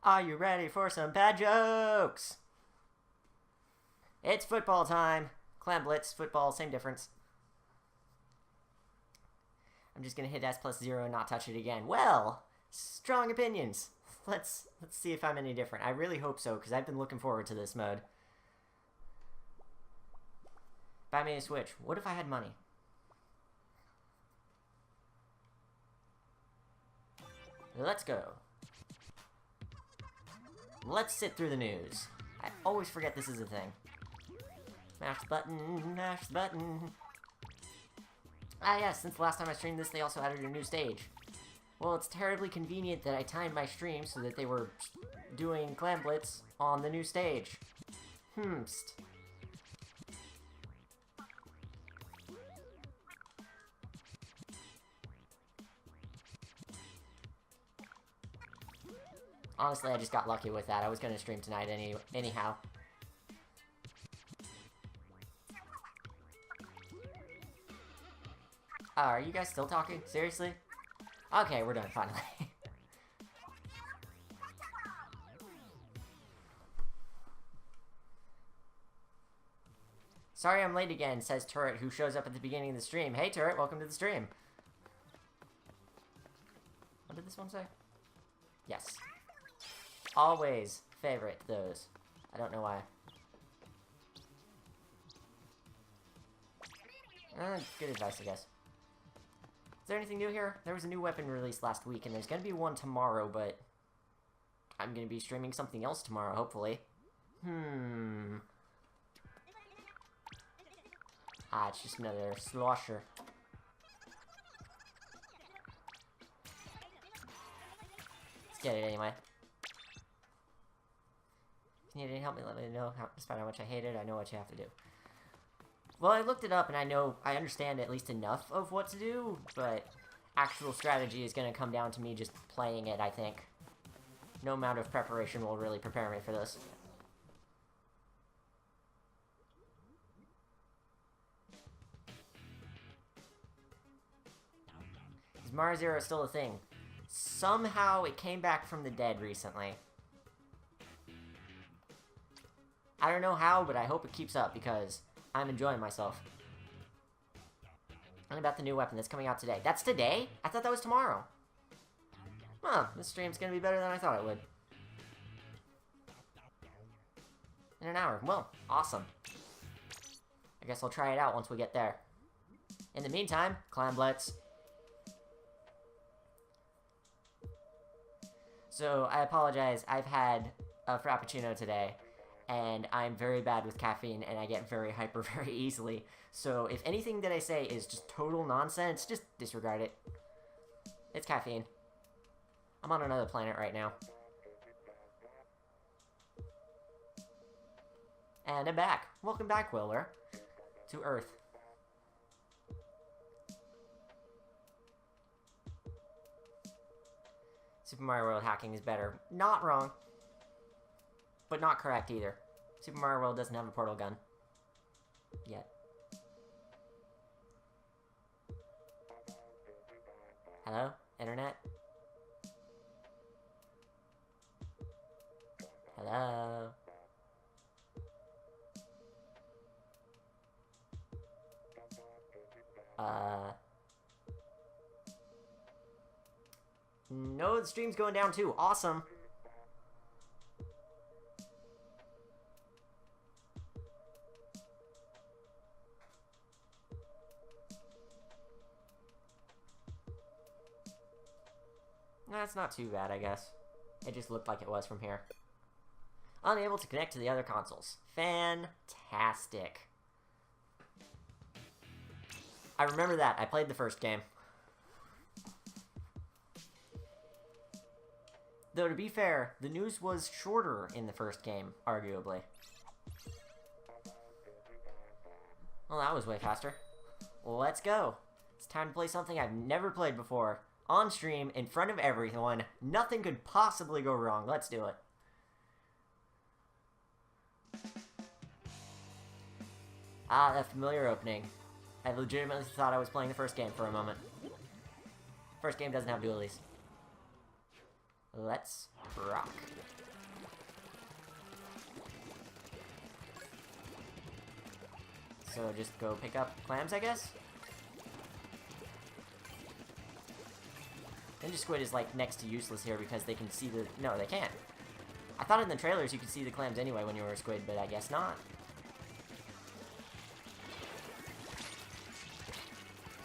Are you ready for some bad jokes? It's football time. Clam Blitz, football, same difference. I'm just gonna hit S plus 0 and not touch it again. Well, strong opinions. Let's see if I'm any different. I really hope so, because I've been looking forward to this mode. Buy me a Switch. What if I had money? Let's go. Let's sit through the news. I always forget this is a thing. Mash the button, mash the button. Ah yes, since the last time I streamed this, they also added a new stage. Well, it's terribly convenient that I timed my stream so that they were doing Clam Blitz on the new stage. Hmst. Honestly, I just got lucky with that. I was going to stream tonight anyhow. Are you guys still talking? Seriously? Okay, we're done, finally. Sorry I'm late again, says Turret, who shows up at the beginning of the stream. Hey, Turret, welcome to the stream. What did this one say? Yes. Always favorite those. I don't know why. Good advice, I guess. Is there anything new here? There was a new weapon released last week, and there's going to be one tomorrow, but I'm going to be streaming something else tomorrow, hopefully. Ah, it's just another slosher. Let's get it anyway. If you need any help me, let me know. Despite how much I hate it, I know what you have to do. Well, I looked it up, and I understand at least enough of what to do, but actual strategy is going to come down to me just playing it, I think. No amount of preparation will really prepare me for this. Is Mars Zero still a thing? Somehow it came back from the dead recently. I don't know how, but I hope it keeps up, because I'm enjoying myself. And about the new weapon that's coming out today. That's today? I thought that was tomorrow. Huh, this stream's gonna be better than I thought it would. In an hour. Well, awesome. I guess I'll try it out once we get there. In the meantime, Clam Blitz. So, I apologize. I've had a Frappuccino today. And I'm very bad with caffeine, and I get very hyper very easily. So if anything that I say is just total nonsense, just disregard it. It's caffeine. I'm on another planet right now. And I'm back. Welcome back, WillWare, to Earth. Super Mario World hacking is better. Not wrong. But not correct either. Super Mario World doesn't have a portal gun. Yet. Hello? Internet? Hello? No, the stream's going down too. Awesome. That's not too bad, I guess. It just looked like it was from here. Unable to connect to the other consoles. Fantastic. I remember that. I played the first game. Though, to be fair, the news was shorter in the first game, arguably. Well, that was way faster. Let's go. It's time to play something I've never played before. On stream, in front of everyone. Nothing could possibly go wrong. Let's do it. Ah, that familiar opening. I legitimately thought I was playing the first game for a moment. First game doesn't have dualies. Let's rock. So just go pick up clams, I guess? Ninja Squid is, like, next to useless here because they can see the... No, they can't. I thought in the trailers you could see the clams anyway when you were a squid, but I guess not.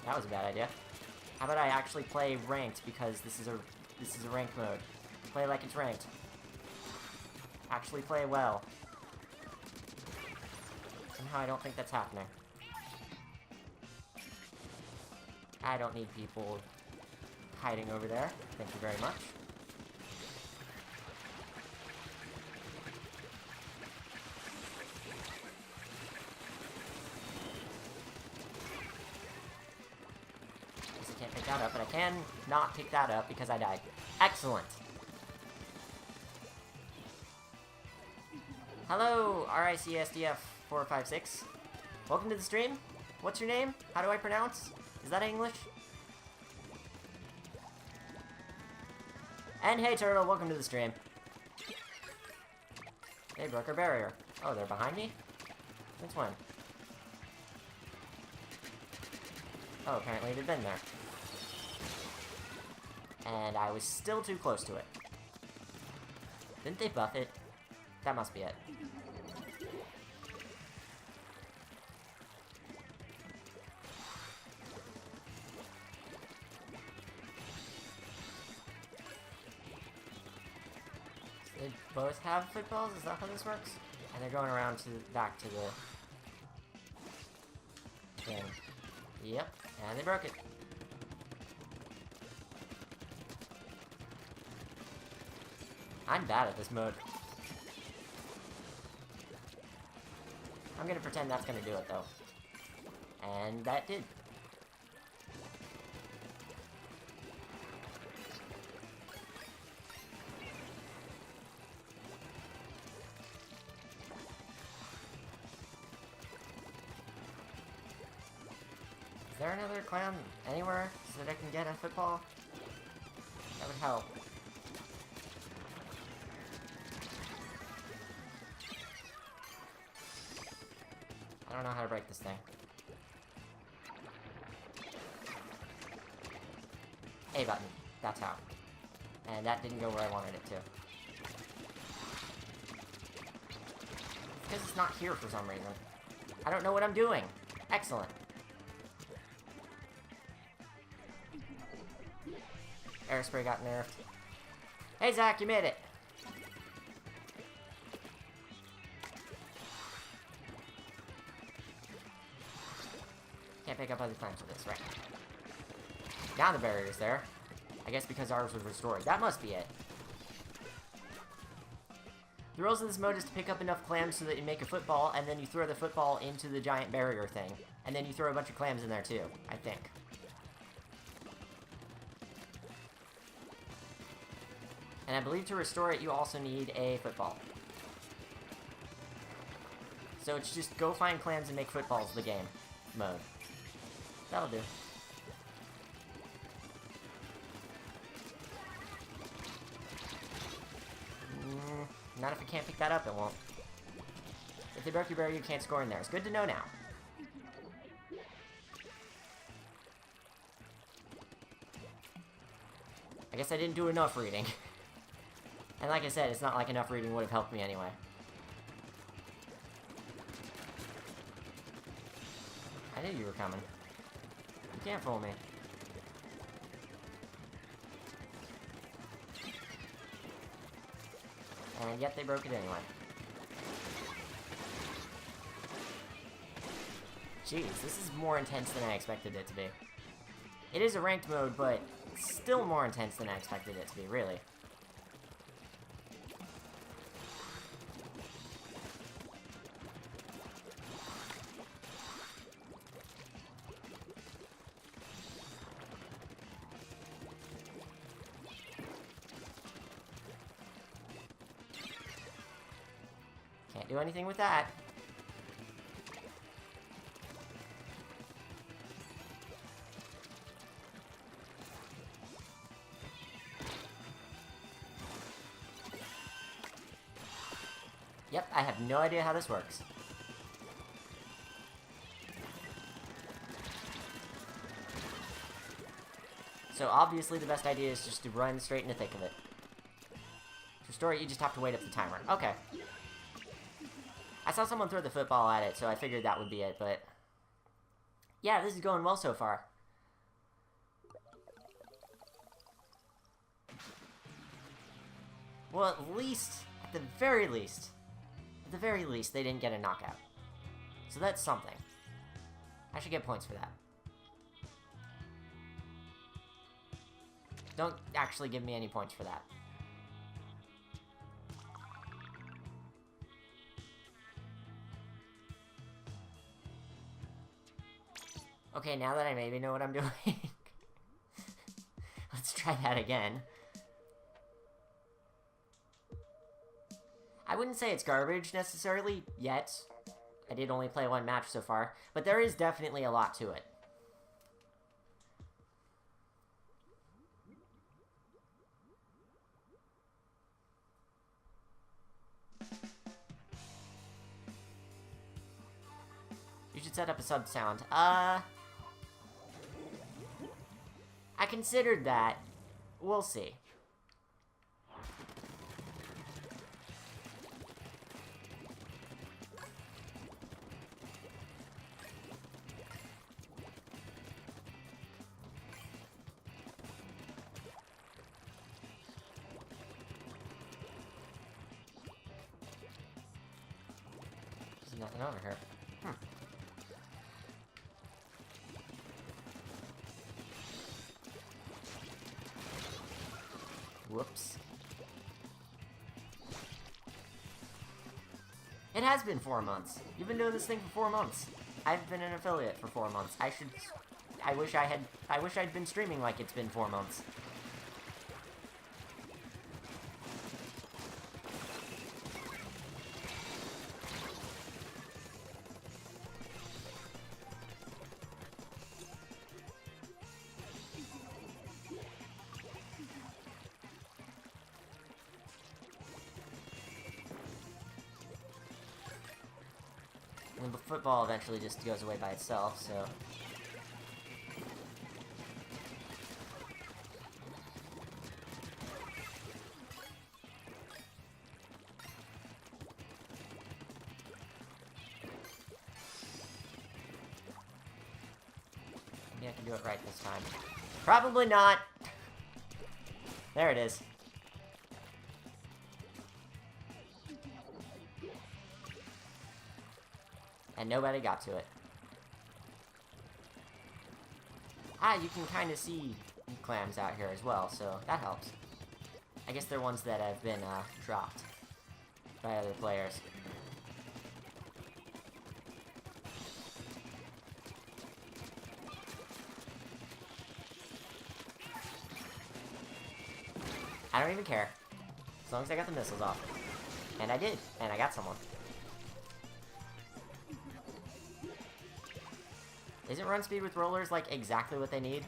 That was a bad idea. How about I actually play ranked because this is a ranked mode. Play like it's ranked. Actually play well. Somehow I don't think that's happening. I don't need people hiding over there. Thank you very much. Guess I can't pick that up, but I can not pick that up because I died. Excellent! Hello, RICSDF456. Welcome to the stream. What's your name? How do I pronounce? Is that English? And hey, Turtle, welcome to the stream. They broke our barrier. Oh, they're behind me? Since when? Oh, apparently they've been there. And I was still too close to it. Didn't they buff it? That must be it. They both have footballs? Is that how this works? And they're going around to back to the thing. Yep, and they broke it. I'm bad at this mode. I'm gonna pretend that's gonna do it, though. And that did. Is there another clam anywhere so that I can get a football? That would help. I don't know how to break this thing. A button. That's how. And that didn't go where I wanted it to. It's because it's not here for some reason. I don't know what I'm doing. Excellent. Airspray got nerfed. Hey, Zach, you made it. Can't pick up other clams with this, right? Now the barrier's there. I guess because ours was restored. That must be it. The rules of this mode is to pick up enough clams so that you make a football, and then you throw the football into the giant barrier thing. And then you throw a bunch of clams in there too, I think. And I believe to restore it, you also need a football. So it's just go find clams and make footballs the game mode. That'll do. Not if I can't pick that up, it won't. If they broke your barrier, you can't score in there. It's good to know now. I guess I didn't do enough reading. And like I said, it's not like enough reading would have helped me anyway. I knew you were coming. You can't fool me. And yet they broke it anyway. Jeez, this is more intense than I expected it to be. It is a ranked mode, but it's still more intense than I expected it to be, really. Can't do anything with that. Yep, I have no idea how this works. So obviously the best idea is just to run straight in the thick of it. To restore it, you just have to wait up the timer. Okay. I saw someone throw the football at it, so I figured that would be it, but... yeah, this is going well so far. Well, at the very least, they didn't get a knockout. So that's something. I should get points for that. Don't actually give me any points for that. Okay, now that I maybe know what I'm doing, let's try that again. I wouldn't say it's garbage, necessarily, yet. I did only play one match so far, but there is definitely a lot to it. You should set up a sub sound. I considered that. We'll see. There's nothing over here. Whoops. It has been 4 months. You've been doing this thing for 4 months. I've been an affiliate for 4 months. I wish I'd been streaming like it's been 4 months. And the football eventually just goes away by itself, so... maybe I can do it right this time. Probably not! There it is. And nobody got to it. Ah, you can kind of see clams out here as well, so that helps. I guess they're ones that have been dropped by other players. I don't even care. As long as I got the missiles off. And I did, and I got someone. Isn't run speed with rollers, like, exactly what they need?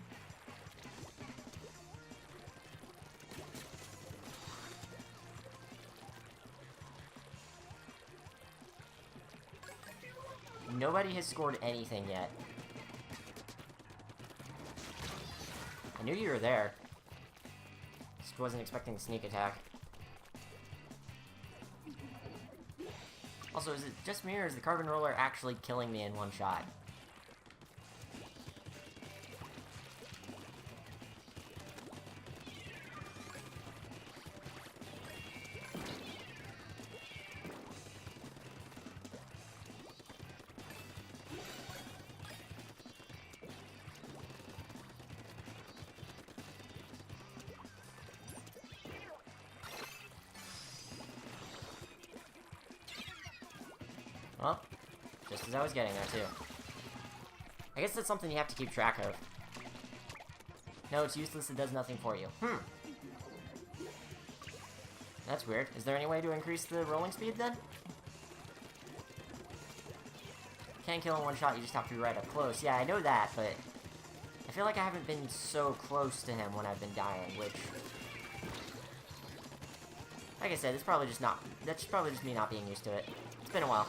Nobody has scored anything yet. I knew you were there. Just wasn't expecting a sneak attack. Also, is it just me, or is the carbon roller actually killing me in one shot? Well, just as I was getting there, too. I guess that's something you have to keep track of. No, it's useless, it does nothing for you. That's weird. Is there any way to increase the rolling speed, then? Can't kill in one shot, you just have to be right up close. Yeah, I know that, but... I feel like I haven't been so close to him when I've been dying, which... like I said, it's probably just not... that's probably just me not being used to it. It's been a while.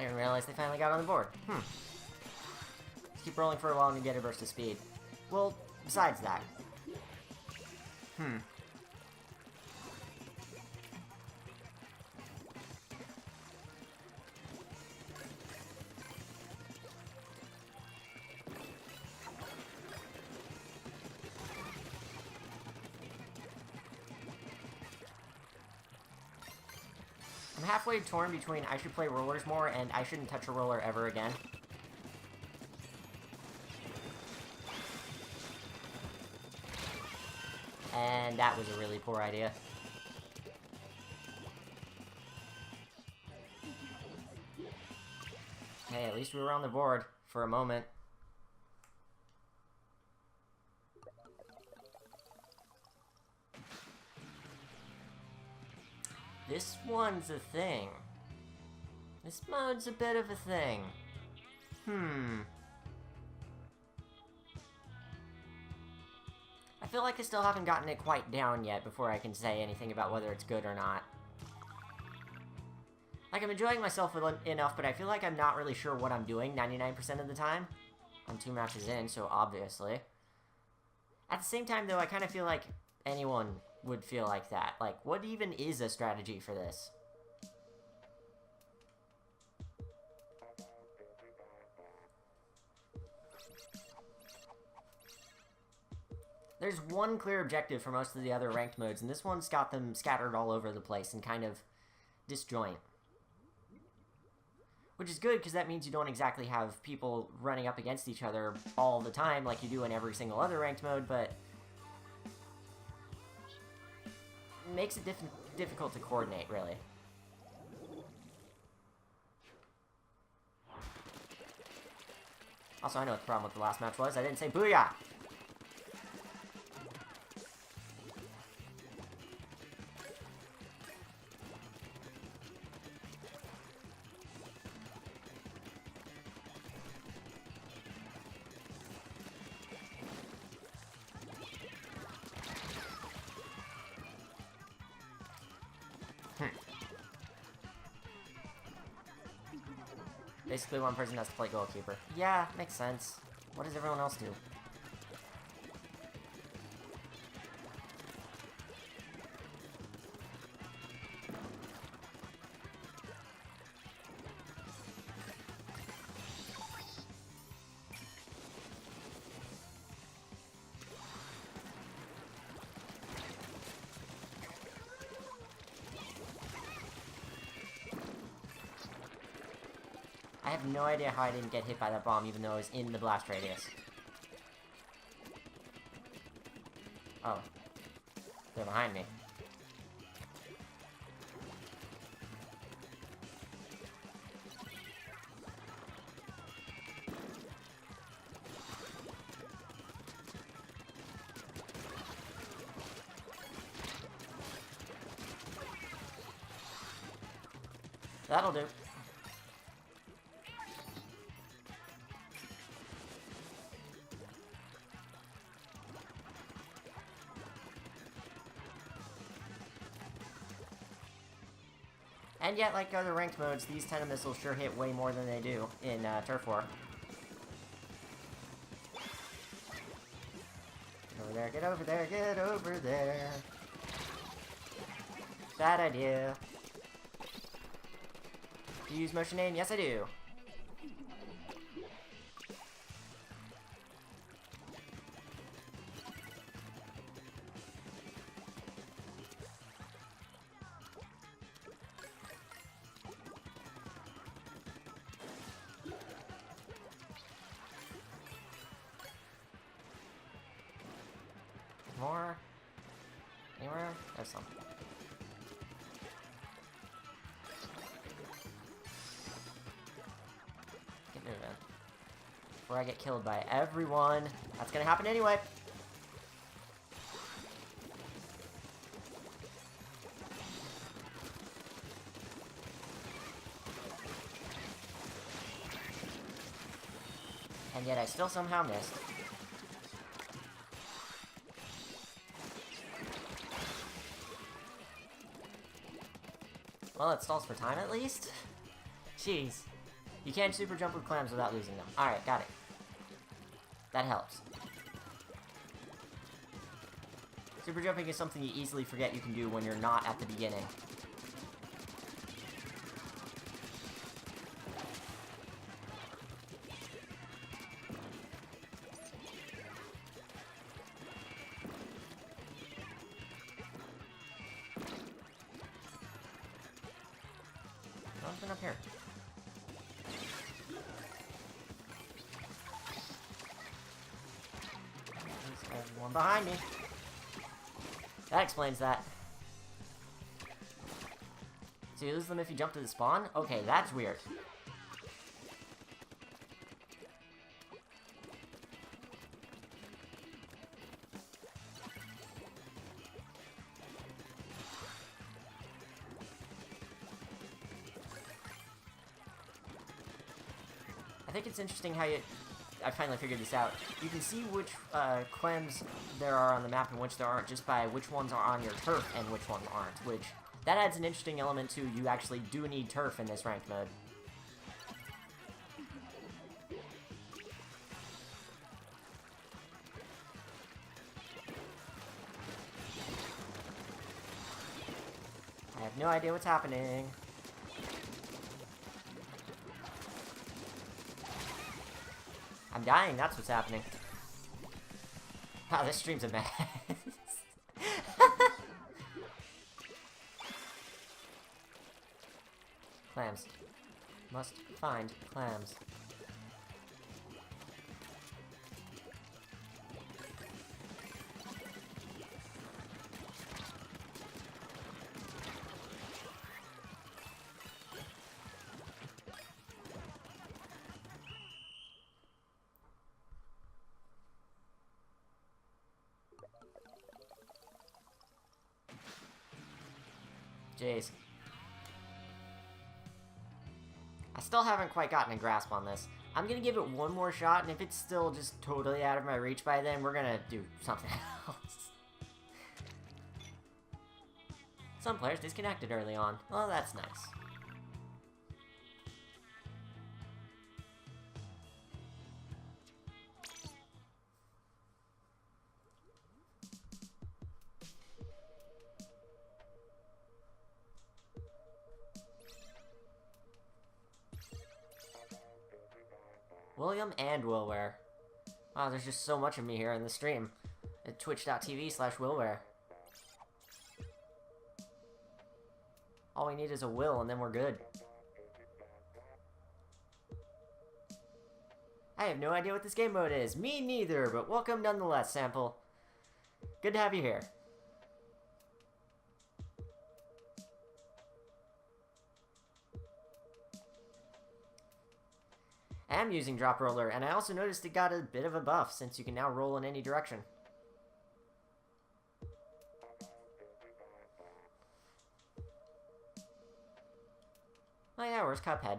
I didn't realize they finally got on the board. Just keep rolling for a while and you get a burst of speed. Well, besides that. I'm halfway torn between I should play rollers more and I shouldn't touch a roller ever again. And that was a really poor idea. Hey, at least we were on the board for a moment. This one's a thing. This mode's a bit of a thing. I feel like I still haven't gotten it quite down yet before I can say anything about whether it's good or not. Like, I'm enjoying myself enough, but I feel like I'm not really sure what I'm doing 99% of the time. I'm 2 matches in, so obviously. At the same time, though, I kind of feel like anyone would feel like that. Like, what even is a strategy for this? There's one clear objective for most of the other ranked modes, and this one's got them scattered all over the place and kind of disjoint. Which is good, because that means you don't exactly have people running up against each other all the time like you do in every single other ranked mode, but it makes it difficult to coordinate, really. Also, I know what the problem with the last match was. I didn't say booyah! Basically, one person has to play goalkeeper. Yeah, makes sense. What does everyone else do? I have no idea how I didn't get hit by that bomb, even though I was in the blast radius. Oh. They're behind me. That'll do. And yet, like other ranked modes, these 10 missiles sure hit way more than they do in Turf War. Get over there, get over there, get over there. Bad idea. Do you use motion aim? Yes, I do. More? Anywhere? There's some. Get moving. Before I get killed by everyone. That's gonna happen anyway. And yet I still somehow missed. Well, it stalls for time at least. Jeez. You can't super jump with clams without losing them. Alright, got it. That helps. Super jumping is something you easily forget you can do when you're not at the beginning. Something up here. There's one behind me. That explains that. So you lose them if you jump to the spawn? Okay, that's weird. I think it's interesting how I finally figured this out. You can see which clams there are on the map and which there aren't just by which ones are on your turf and which ones aren't, which that adds an interesting element to you actually do need turf in this ranked mode. I have no idea what's happening. I'm dying, that's what's happening. Wow, this stream's a mess. Clams. Must find clams. Jeez. I still haven't quite gotten a grasp on this. I'm gonna give it one more shot, and if it's still just totally out of my reach by then, we're gonna do something else. Some players disconnected early on. Well, that's nice. William and WillWare. Wow, there's just so much of me here in the stream. At twitch.tv/WillWare. All we need is a will, and then we're good. I have no idea what this game mode is. Me neither, but welcome nonetheless, Sample. Good to have you here. I'm using Drop Roller, and I also noticed it got a bit of a buff, since you can now roll in any direction. Oh yeah, where's Cuphead?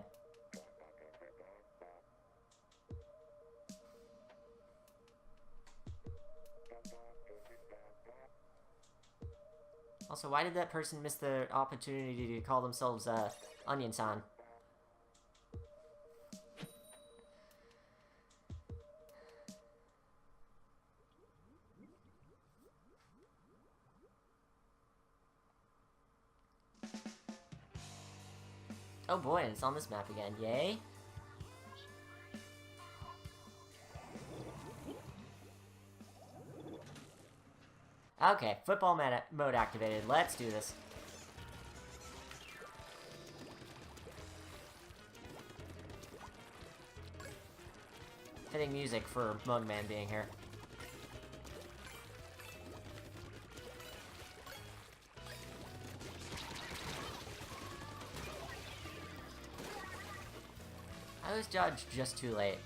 Also, why did that person miss the opportunity to call themselves, Onion-san? Oh boy, it's on this map again. Yay! Okay, football mode activated. Let's do this. Fitting music for Mugman being here. I was judged just too late.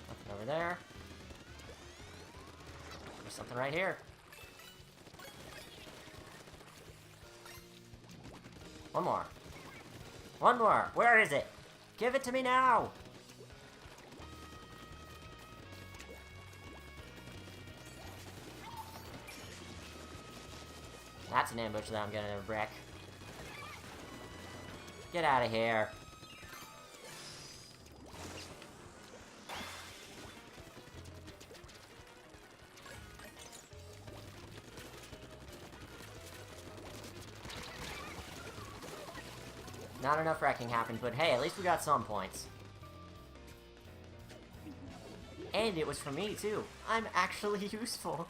Nothing over there. There's something right here. One more. One more. Where is it? Give it to me now. That's an ambush that I'm gonna wreck. Get out of here. Not enough wrecking happened, but hey, at least we got some points. And it was for me, too. I'm actually useful.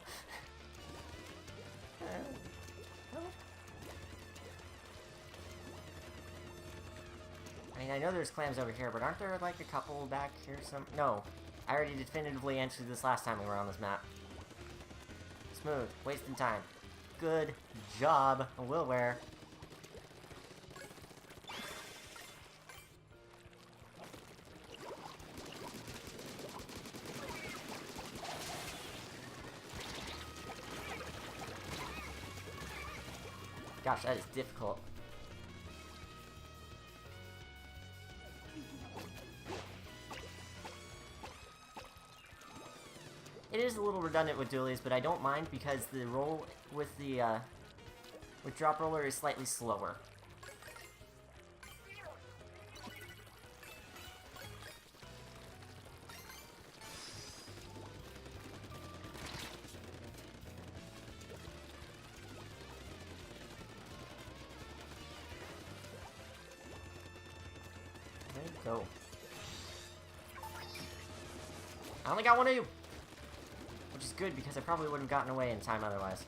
I mean, I know there's clams over here, but aren't there, like, a couple back here No. I already definitively answered this last time we were on this map. Smooth. Wasting time. Good job, WillWare. Gosh, that is difficult. It is a little redundant with dualies, but I don't mind because the roll with the with drop roller is slightly slower. There you go. I only got one of you! Which is good, because I probably wouldn't have gotten away in time otherwise.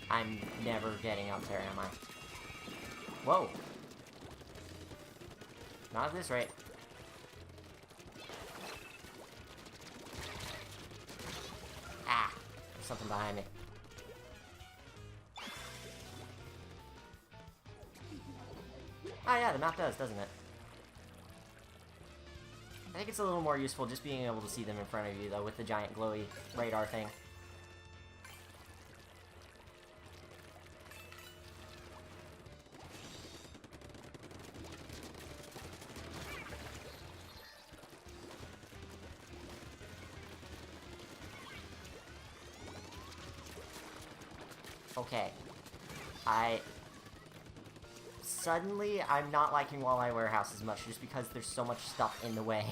I'm never getting up there, am I? Whoa! Not at this rate. Ah! There's something behind me. Oh yeah, the map does, doesn't it? I think it's a little more useful just being able to see them in front of you, though, with the giant glowy radar thing. Okay. Suddenly, I'm not liking Walleye Warehouse as much, just because there's so much stuff in the way.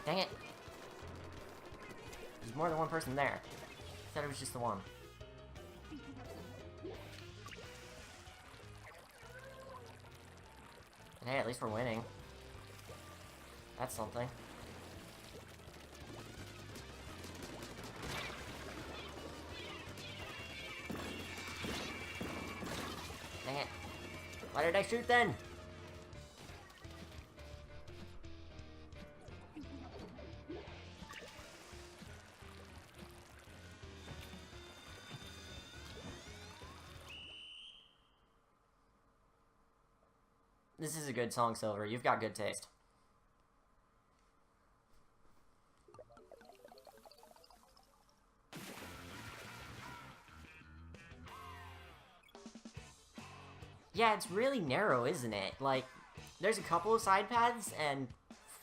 Dang it! There's more than one person there. I thought it was just the one. And hey, at least we're winning. That's something. Dang it. Why did I shoot then? This is a good song, Silver. You've got good taste. Yeah, it's really narrow, isn't it? Like, there's a couple of side paths, and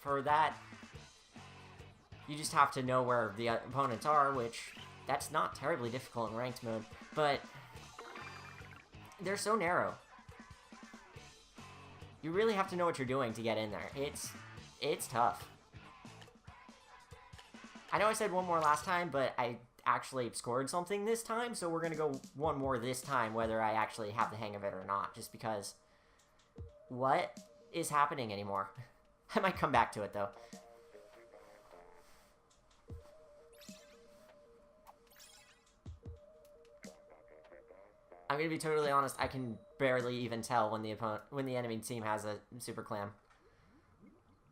for that, you just have to know where the opponents are, which, that's not terribly difficult in ranked mode, but they're so narrow. You really have to know what you're doing to get in there. It's tough. I know I said one more last time, but I actually scored something this time, so we're gonna go one more this time, whether I actually have the hang of it or not, just because... What is happening anymore? I might come back to it, though. I'm gonna be totally honest, I can barely even tell when the enemy team has a Super Clam.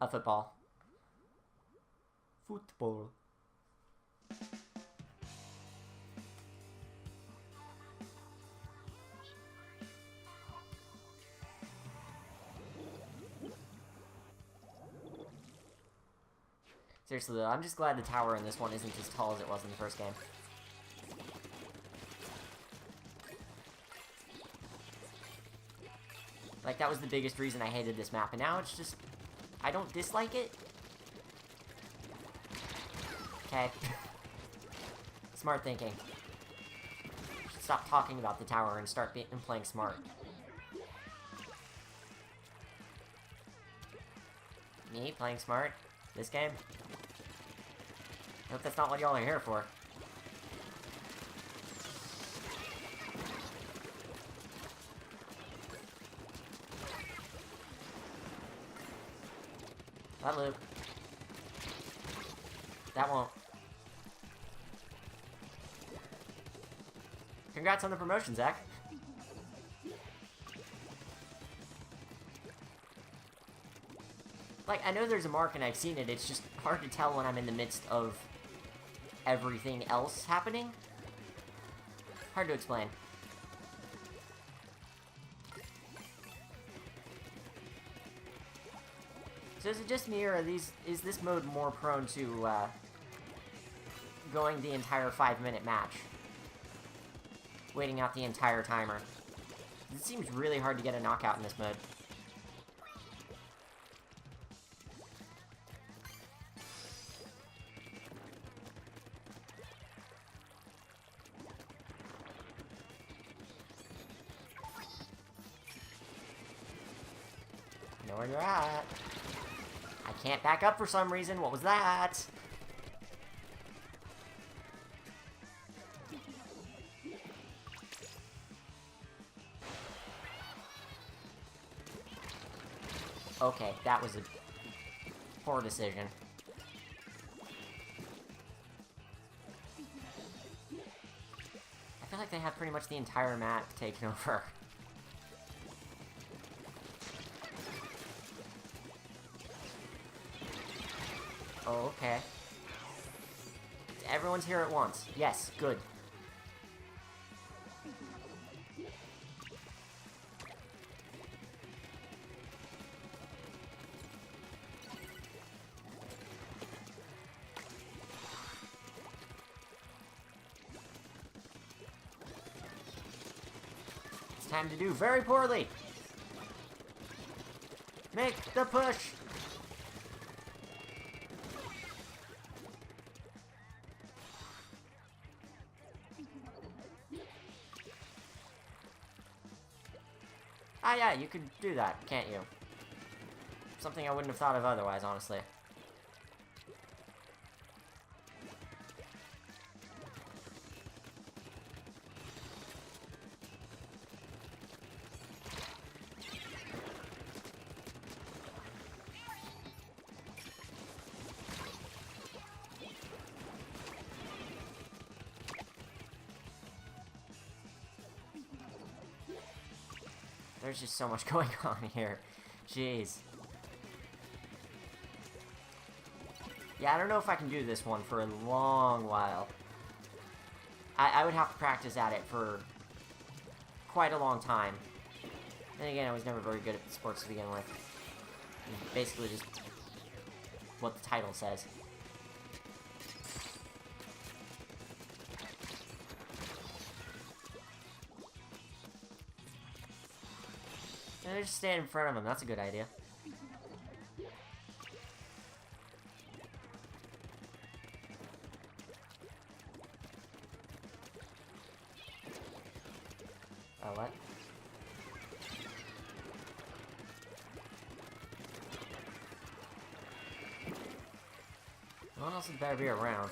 A football. Football. Seriously though, I'm just glad the tower in this one isn't as tall as it was in the first game. Like, that was the biggest reason I hated this map, and now it's just... I don't dislike it. Okay. Smart thinking. Should stop talking about the tower and start playing smart. Me playing smart? This game? I hope that's not what y'all are here for. That loop. That won't. Congrats on the promotion, Zach. Like, I know there's a mark and I've seen it, it's just hard to tell when I'm in the midst of everything else happening. Hard to explain. So is it just me, or is this mode more prone to going the entire 5-minute match? Waiting out the entire timer. It seems really hard to get a knockout in this mode. I know where you're at. I can't back up for some reason. What was that? Okay, that was a poor decision. I feel like they have pretty much the entire map taken over. Oh, okay. Everyone's here at once. Yes, good. It's time to do very poorly. Make the push. Ah, yeah, you could do that, can't you? Something I wouldn't have thought of otherwise, honestly. There's just so much going on here. Jeez. Yeah, I don't know if I can do this one for a long while. I would have to practice at it for quite a long time. Then again, I was never very good at sports to begin with. It's basically just what the title says. And just stand in front of him. That's a good idea. Oh, what? No one else had better be around.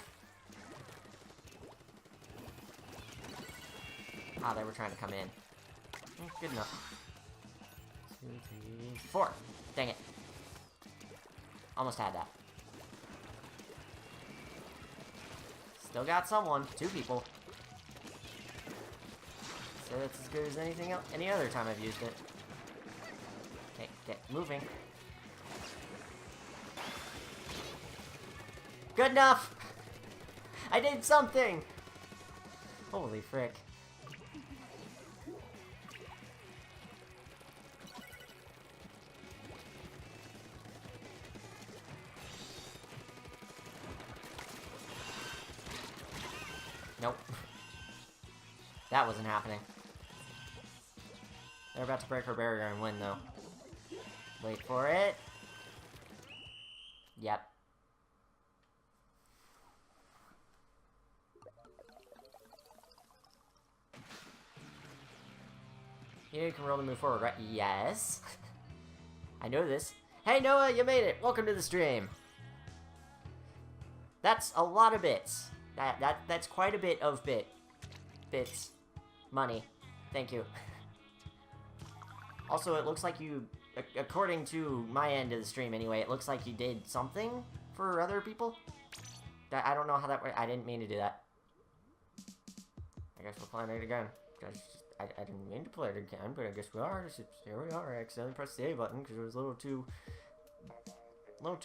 Ah, they were trying to come in. Good enough. 2, 3, 4. Dang it. Almost had that. Still got someone. 2 people. So that's as good as anything else, any other time I've used it. Okay, get moving. Good enough! I did something! Holy frick. Nope. That wasn't happening. They're about to break her barrier and win, though. Wait for it. Yep. You can roll to move forward, right? Yes. I know this. Hey, Noah, you made it. Welcome to the stream. That's a lot of bits. That's quite a bit of bits. Money. Thank you. Also, it looks like you, according to my end of the stream anyway, it looks like you did something for other people. I don't know how that worked. I didn't mean to do that. I guess we're playing it again. I didn't mean to play it again, but I guess we are. Here we are. I accidentally pressed the A button because it was a little too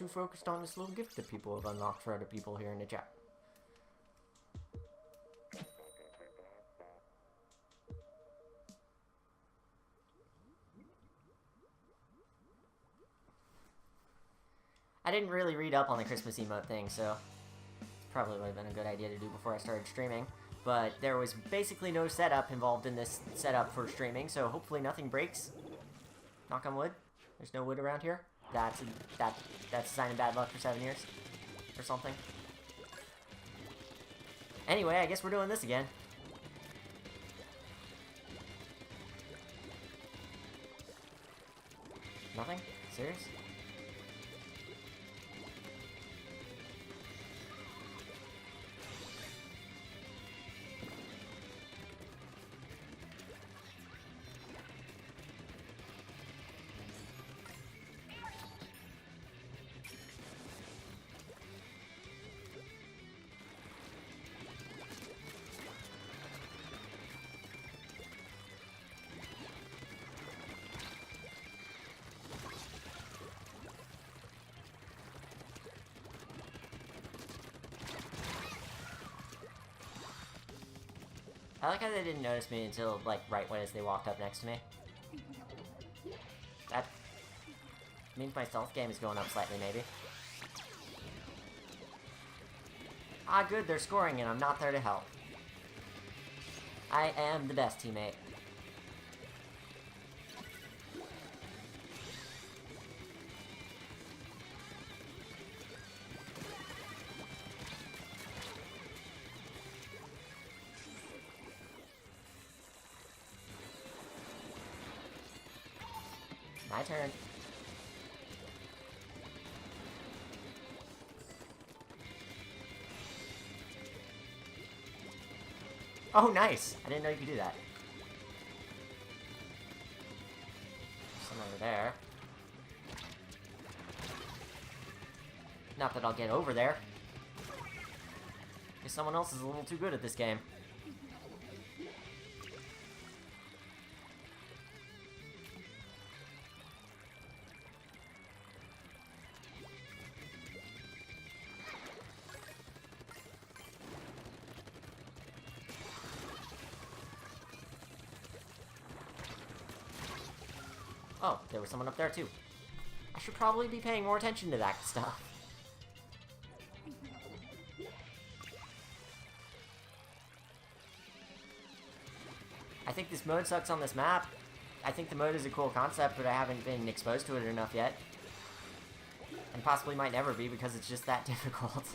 focused on this little gift that people have unlocked for other people here in the chat. I didn't really read up on the Christmas emote thing, so probably would have been a good idea to do before I started streaming. But there was basically no setup involved in this setup for streaming, so hopefully nothing breaks. Knock on wood. There's no wood around here. That's a sign of bad luck for 7 years. Or something. Anyway, I guess we're doing this again. Nothing? Serious? I like how they didn't notice me until, like, right when they walked up next to me. That means my stealth game is going up slightly, maybe. Ah, good, they're scoring and I'm not there to help. I am the best teammate. My turn. Oh, nice! I didn't know you could do that. Someone over there. Not that I'll get over there. Guess someone else is a little too good at this game. Oh, there was someone up there too. I should probably be paying more attention to that stuff. I think this mode sucks on this map. I think the mode is a cool concept, but I haven't been exposed to it enough yet. And possibly might never be because it's just that difficult.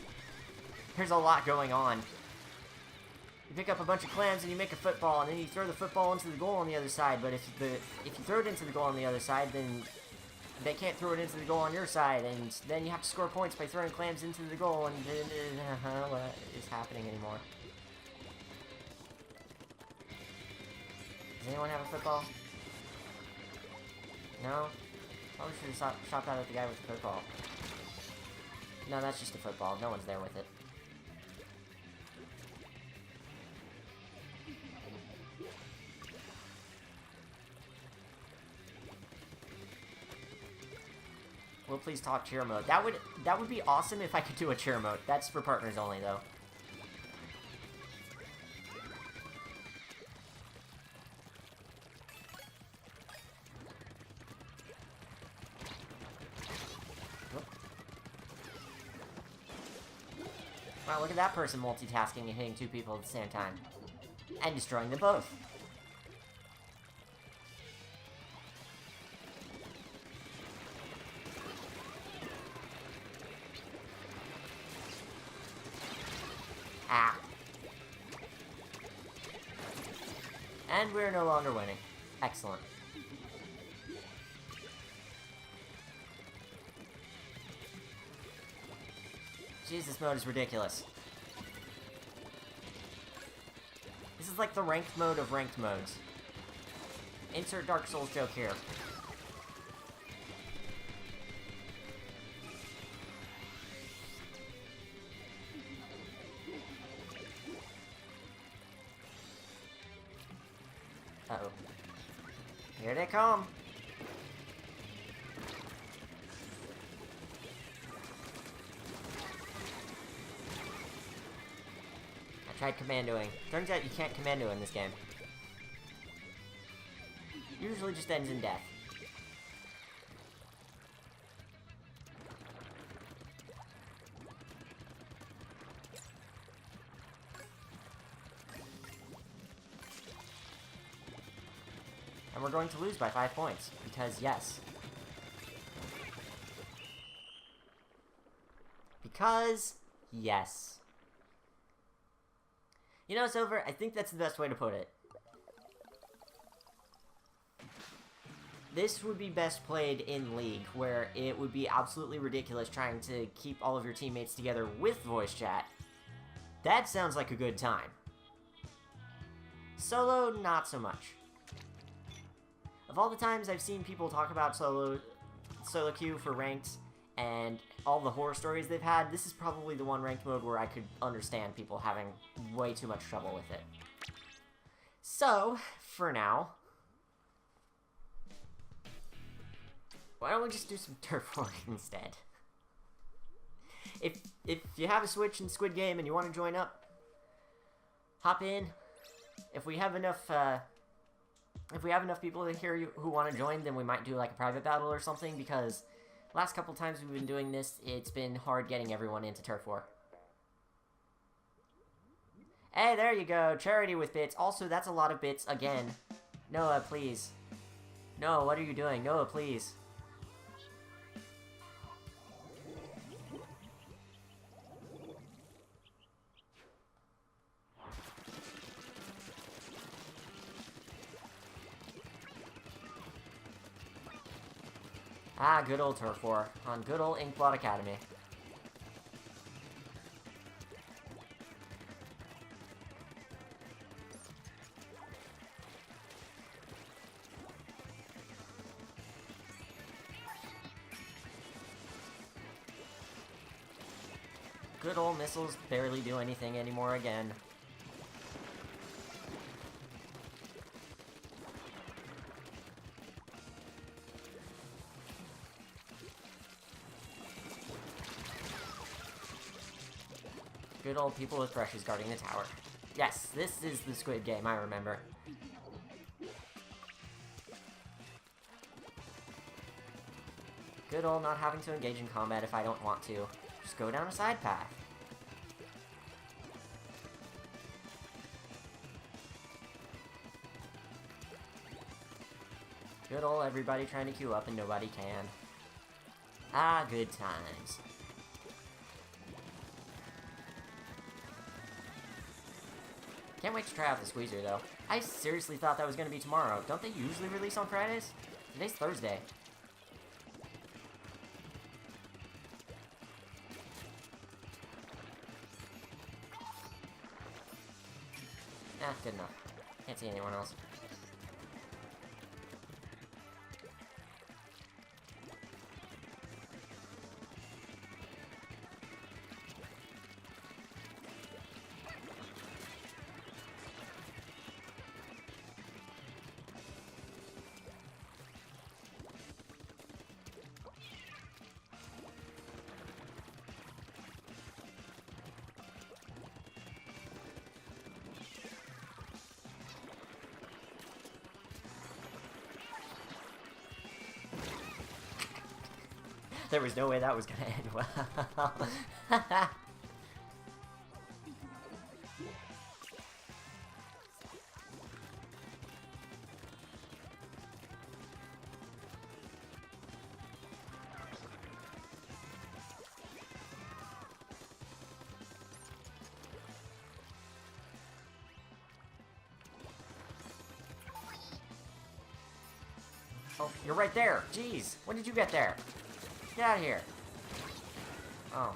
There's a lot going on. You pick up a bunch of clams and you make a football, and then you throw the football into the goal on the other side. But if you throw it into the goal on the other side, then they can't throw it into the goal on your side, and then you have to score points by throwing clams into the goal. And what is happening anymore? Does anyone have a football? No. Probably should have shot that at the guy with the football. No, that's just a football. No one's there with it. Will please talk cheer mode. That would be awesome if I could do a cheer mode. That's for partners only, though. Wow, look at that person multitasking and hitting 2 people at the same time. And destroying them both. Ah. And we're no longer winning. Excellent. Jeez, this mode is ridiculous. This is like the ranked mode of ranked modes. Insert Dark Souls joke here. Uh-oh. Here they come! I tried commandoing. Turns out you can't commando in this game. Usually just ends in death. And we're going to lose by 5 points, because yes. Because, yes. You know, Silver, I think that's the best way to put it. This would be best played in League, where it would be absolutely ridiculous trying to keep all of your teammates together with voice chat. That sounds like a good time. Solo, not so much. Of all the times I've seen people talk about solo queue for ranked and all the horror stories they've had, this is probably the one ranked mode where I could understand people having way too much trouble with it. So, for now, why don't we just do some Turf War instead? If you have a Switch and Squid Game and you want to join up, hop in. If we have enough people here who want to join, then we might do like a private battle or something, because last couple times we've been doing this, it's been hard getting everyone into Turf War. Hey, there you go. Charity with bits. Also, that's a lot of bits again. Noah, please. No, what are you doing? Noah, please. Ah, good old Turf War on good old Inkblot Academy. Good old missiles barely do anything anymore again. Good old people with brushes guarding the tower. Yes, this is the Squid Game, I remember. Good old not having to engage in combat if I don't want to. Just go down a side path. Good old everybody trying to queue up and nobody can. Ah, good times. Can't wait to try out the squeezer, though. I seriously thought that was going to be tomorrow. Don't they usually release on Fridays? Today's Thursday. Nah, good enough. Can't see anyone else. There was no way that was gonna end well. Oh, you're right there. Jeez, when did you get there? Get out of here. Oh.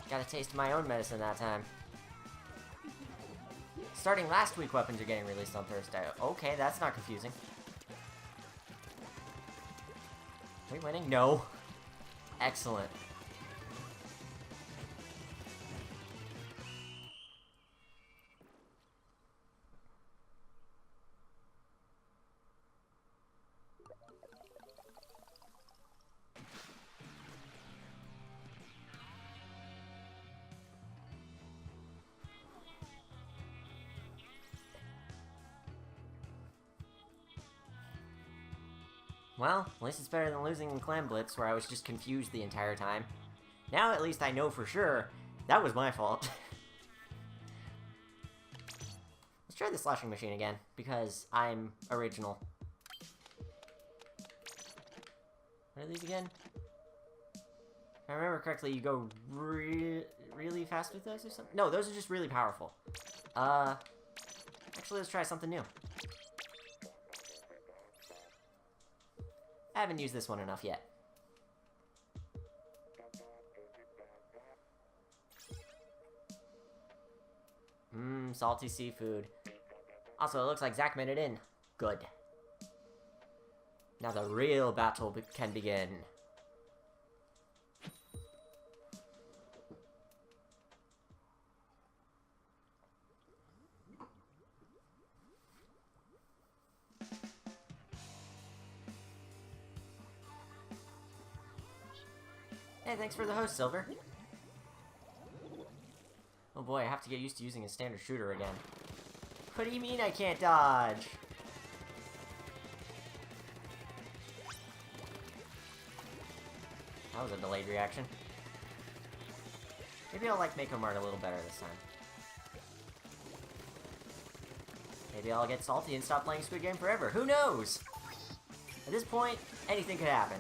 Got a taste of my own medicine that time. Starting last week, weapons are getting released on Thursday. Okay, that's not confusing. Are we winning? No. Excellent. Well, at least it's better than losing in Clam Blitz, where I was just confused the entire time. Now at least I know for sure that was my fault. Let's try the slashing machine again, because I'm original. What are these again? If I remember correctly, you go really fast with those or something? No, those are just really powerful. Actually, let's try something new. I haven't used this one enough yet. Salty seafood. Also, it looks like Zach made it in. Good. Now the real battle can begin. Hey, thanks for the host, Silver. Oh boy, I have to get used to using a standard shooter again. What do you mean I can't dodge? That was a delayed reaction. Maybe I'll like Mako Mart a little better this time. Maybe I'll get salty and stop playing Squid Game forever. Who knows? At this point, anything could happen.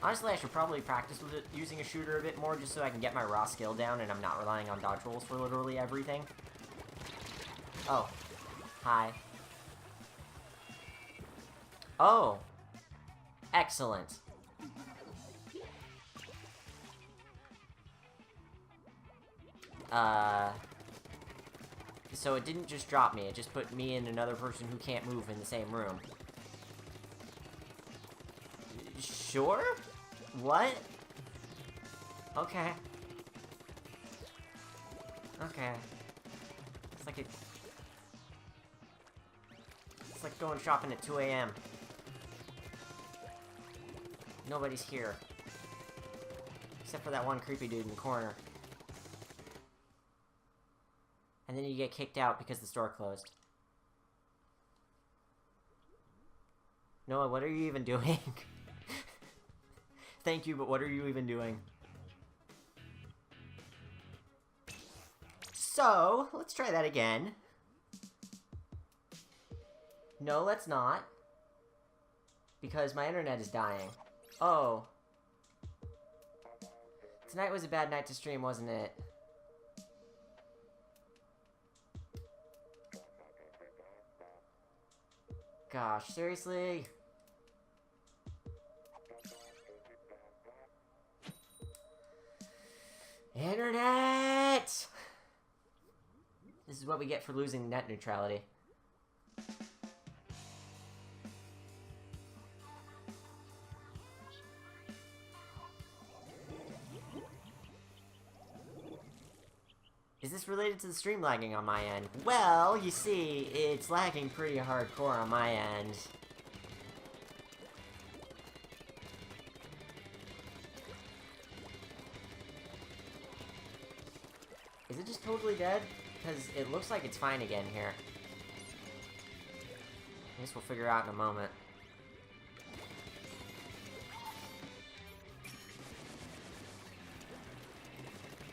Honestly, I should probably practice with it, using a shooter a bit more just so I can get my raw skill down and I'm not relying on dodge rolls for literally everything. Oh. Hi. Oh. Excellent. So it didn't just drop me, it just put me and another person who can't move in the same room. Sure? What? Okay. Okay. It's like going shopping at 2 AM. Nobody's here. Except for that one creepy dude in the corner. And then you get kicked out because the store closed. Noah, what are you even doing? Thank you, but what are you even doing? So, let's try that again. No, let's not. Because my internet is dying. Oh. Tonight was a bad night to stream, wasn't it? Gosh, seriously? Internet! This is what we get for losing net neutrality. Is this related to the stream lagging on my end? Well, you see, it's lagging pretty hardcore on my end. Is it just totally dead? because it looks like it's fine again here. I guess we'll figure out in a moment.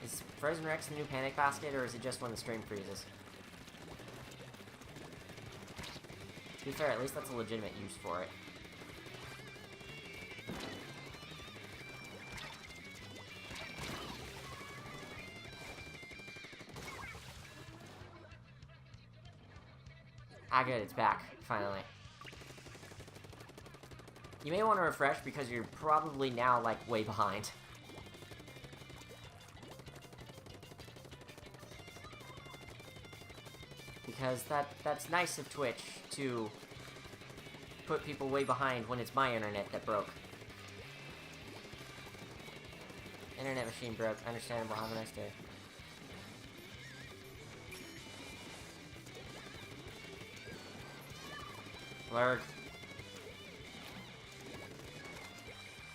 Is Frozen Rex the new panic basket, or is it just when the stream freezes? To be fair, at least that's a legitimate use for it. Ah, good, it's back, finally. You may want to refresh because you're probably now, like, way behind. Because that's nice of Twitch to put people way behind when it's my internet that broke. Internet machine broke. Understandable. Have a nice day. Lurg.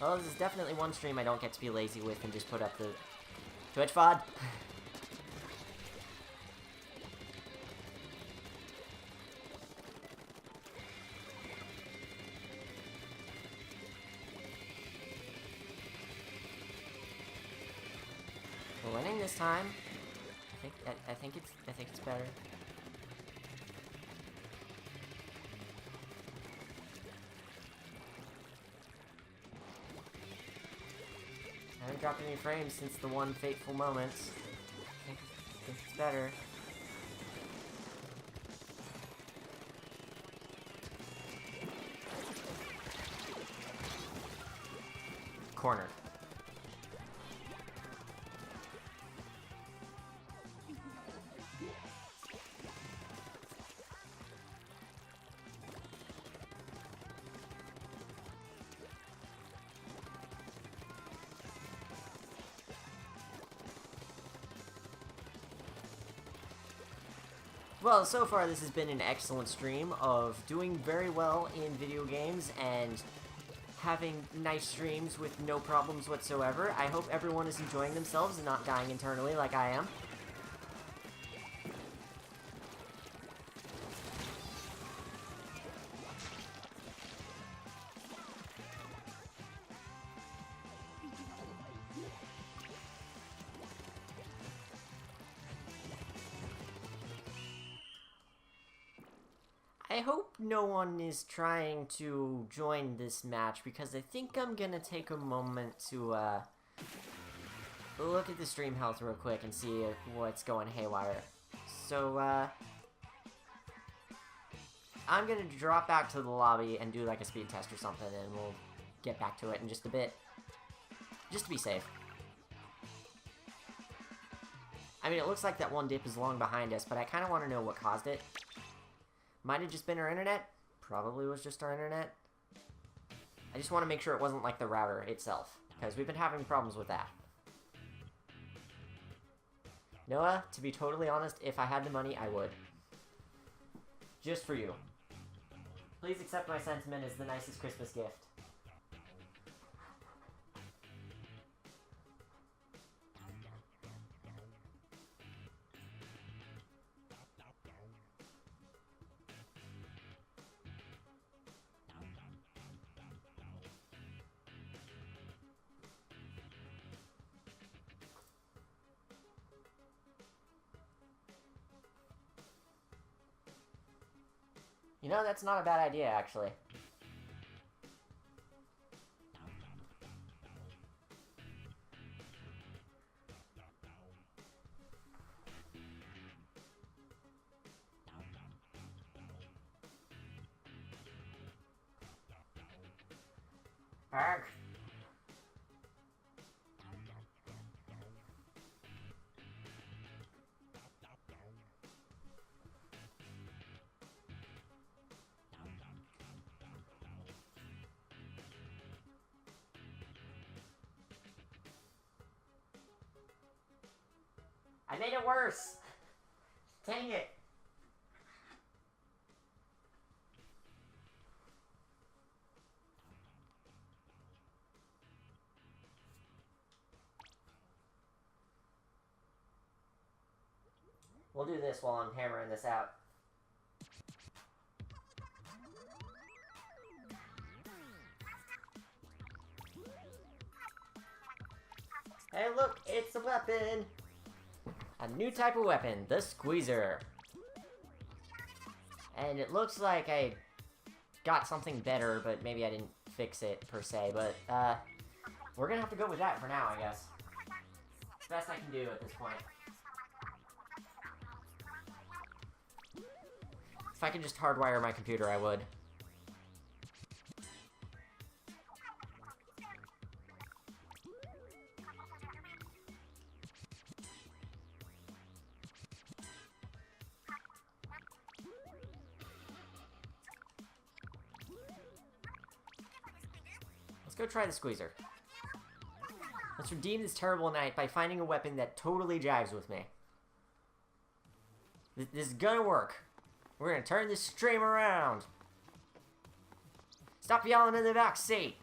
Well, this is definitely one stream I don't get to be lazy with and just put up the Twitch VOD. We're winning this time. I think it's better. I haven't dropped any frames since the one fateful moment. I think it's better. Cornered. Well, so far this has been an excellent stream of doing very well in video games and having nice streams with no problems whatsoever. I hope everyone is enjoying themselves and not dying internally like I am. I hope no one is trying to join this match, because I think I'm gonna take a moment to, look at the stream health real quick and see what's going haywire. So, I'm gonna drop back to the lobby and do, like, a speed test or something, and we'll get back to it in just a bit. Just to be safe. I mean, it looks like that one dip is long behind us, but I kind of want to know what caused it. Might have just been our internet. Probably was just our internet. I just want to make sure it wasn't like the router itself, because we've been having problems with that. Noah, to be totally honest, if I had the money, I would. Just for you. Please accept my sentiment as the nicest Christmas gift. You know, that's not a bad idea, actually. Arg. I made it worse! Dang it! We'll do this while I'm hammering this out. Hey look, it's a weapon! A new type of weapon, the Squeezer. And it looks like I got something better, but maybe I didn't fix it per se, but we're gonna have to go with that for now, I guess. It's the best I can do at this point. If I could just hardwire my computer, I would. Let's go try the Squeezer. Let's redeem this terrible night by finding a weapon that totally jives with me. This is gonna work. We're gonna turn this stream around. Stop yelling in the back seat.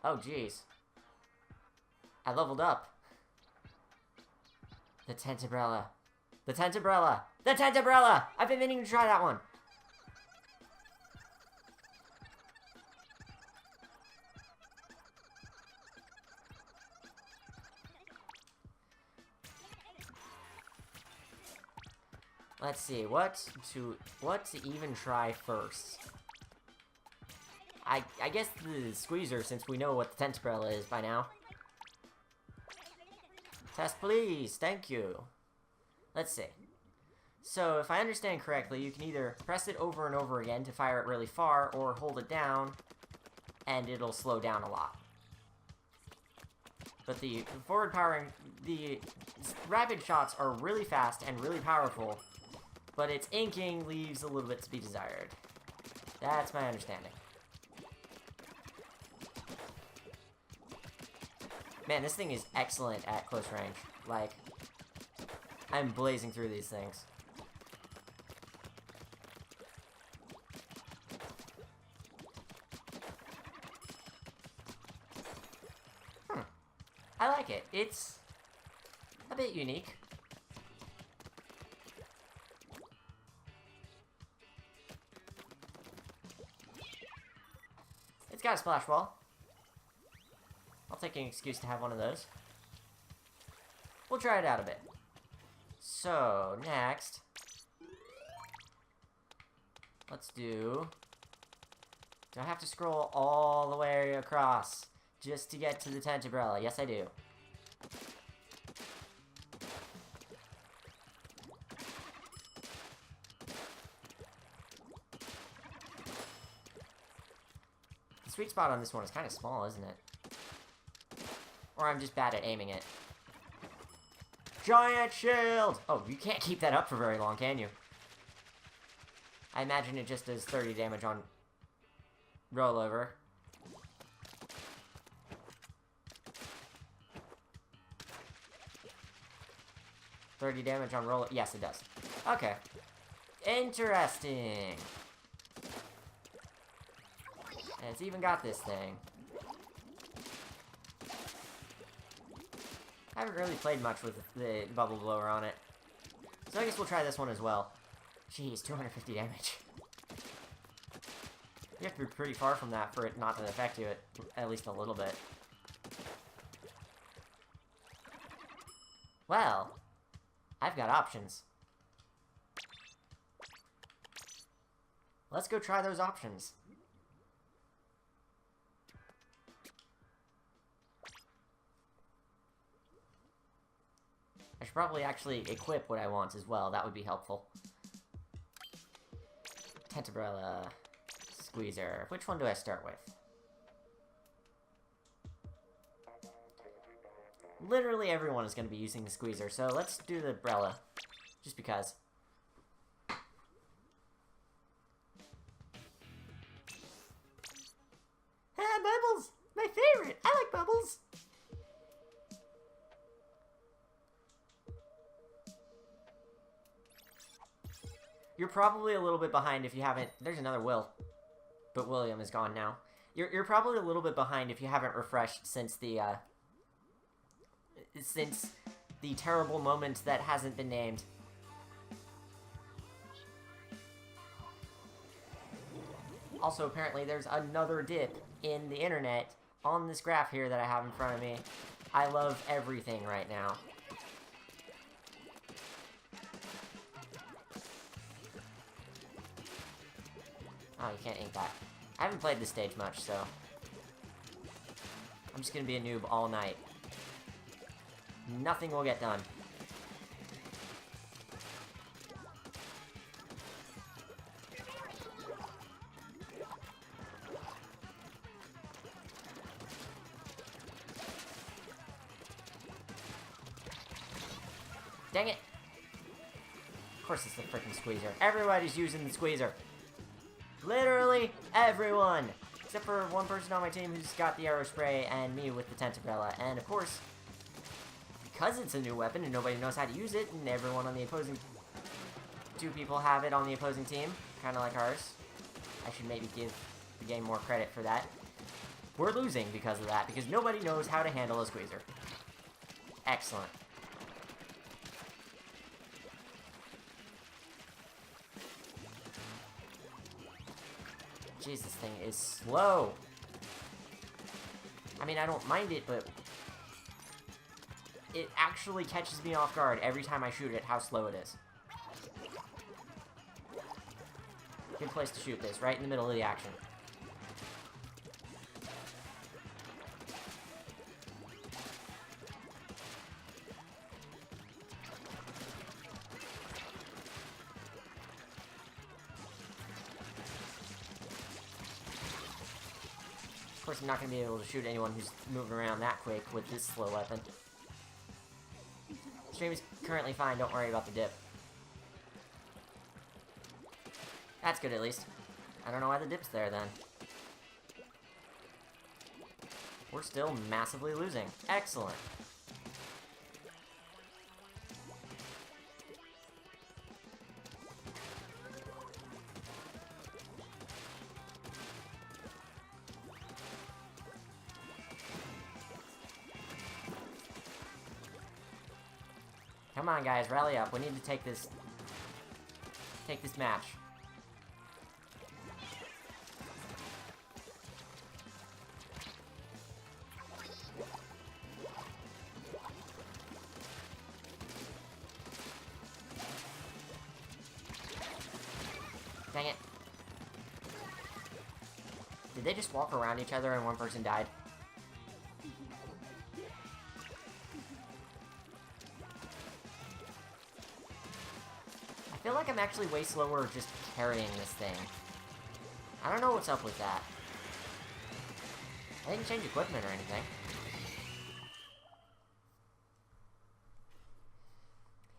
Oh, jeez. I leveled up. The tent umbrella. The tent umbrella! The tent umbrella! I've been meaning to try that one. Let's see, what to even try first? I guess the Squeezer, since we know what the tent umbrella is by now. Test please, thank you. Let's see. So, if I understand correctly, you can either press it over and over again to fire it really far, or hold it down, and it'll slow down a lot. But the forward powering, the rapid shots are really fast and really powerful, but its inking leaves a little bit to be desired. That's my understanding. Man, this thing is excellent at close range. Like, I'm blazing through these things. I like it. It's a bit unique. It's got a splash wall. I'll take an excuse to have one of those. We'll try it out a bit. So, next, let's do I have to scroll all the way across just to get to the tent umbrella? Yes, I do. The sweet spot on this one is kind of small, isn't it? Or I'm just bad at aiming it. Giant shield! Oh, you can't keep that up for very long, can you? I imagine it just does 30 damage on rollover. $30 damage on roll. Yes, it does. Okay. Interesting. And it's even got this thing. I haven't really played much with the bubble blower on it. So I guess we'll try this one as well. Jeez, 250 damage. You have to be pretty far from that for it not to affect you at least a little bit. Well, I've got options. Let's go try those options. I should probably actually equip what I want as well. That would be helpful. Tent umbrella, Squeezer. Which one do I start with? Literally everyone is going to be using the Squeezer, so let's do the umbrella. Just because. Ah, Bubbles! My favorite! I like Bubbles! You're probably a little bit behind if you haven't... There's another Will. But William is gone now. You're probably a little bit behind if you haven't refreshed since the terrible moment that hasn't been named. Also, apparently, there's another dip in the internet on this graph here that I have in front of me. I love everything right now. Oh, you can't ink that. I haven't played this stage much, so I'm just gonna be a noob all night. Nothing will get done. Dang it! Of course it's the freaking squeezer. Everybody's using the squeezer. Literally everyone! Except for one person on my team who's got the arrow spray and me with the tent umbrella. And of course, because it's a new weapon and nobody knows how to use it, and everyone on the opposing... 2 people have it on the opposing team, kind of like ours. I should maybe give the game more credit for that. We're losing because of that, because nobody knows how to handle a squeezer. Excellent. Jeez, this thing is slow. I mean, I don't mind it, but it actually catches me off guard every time I shoot it, how slow it is. Good place to shoot this, right in the middle of the action. Of course, I'm not going to be able to shoot anyone who's moving around that quick with this slow weapon. Stream is currently fine, don't worry about the dip. That's good, at least. I don't know why the dip's there, then. We're still massively losing. Excellent. Come on, guys, rally up. We need to take this match. Dang it. Did they just walk around each other and one person died? I feel like I'm actually way slower just carrying this thing. I don't know what's up with that. I didn't change equipment or anything.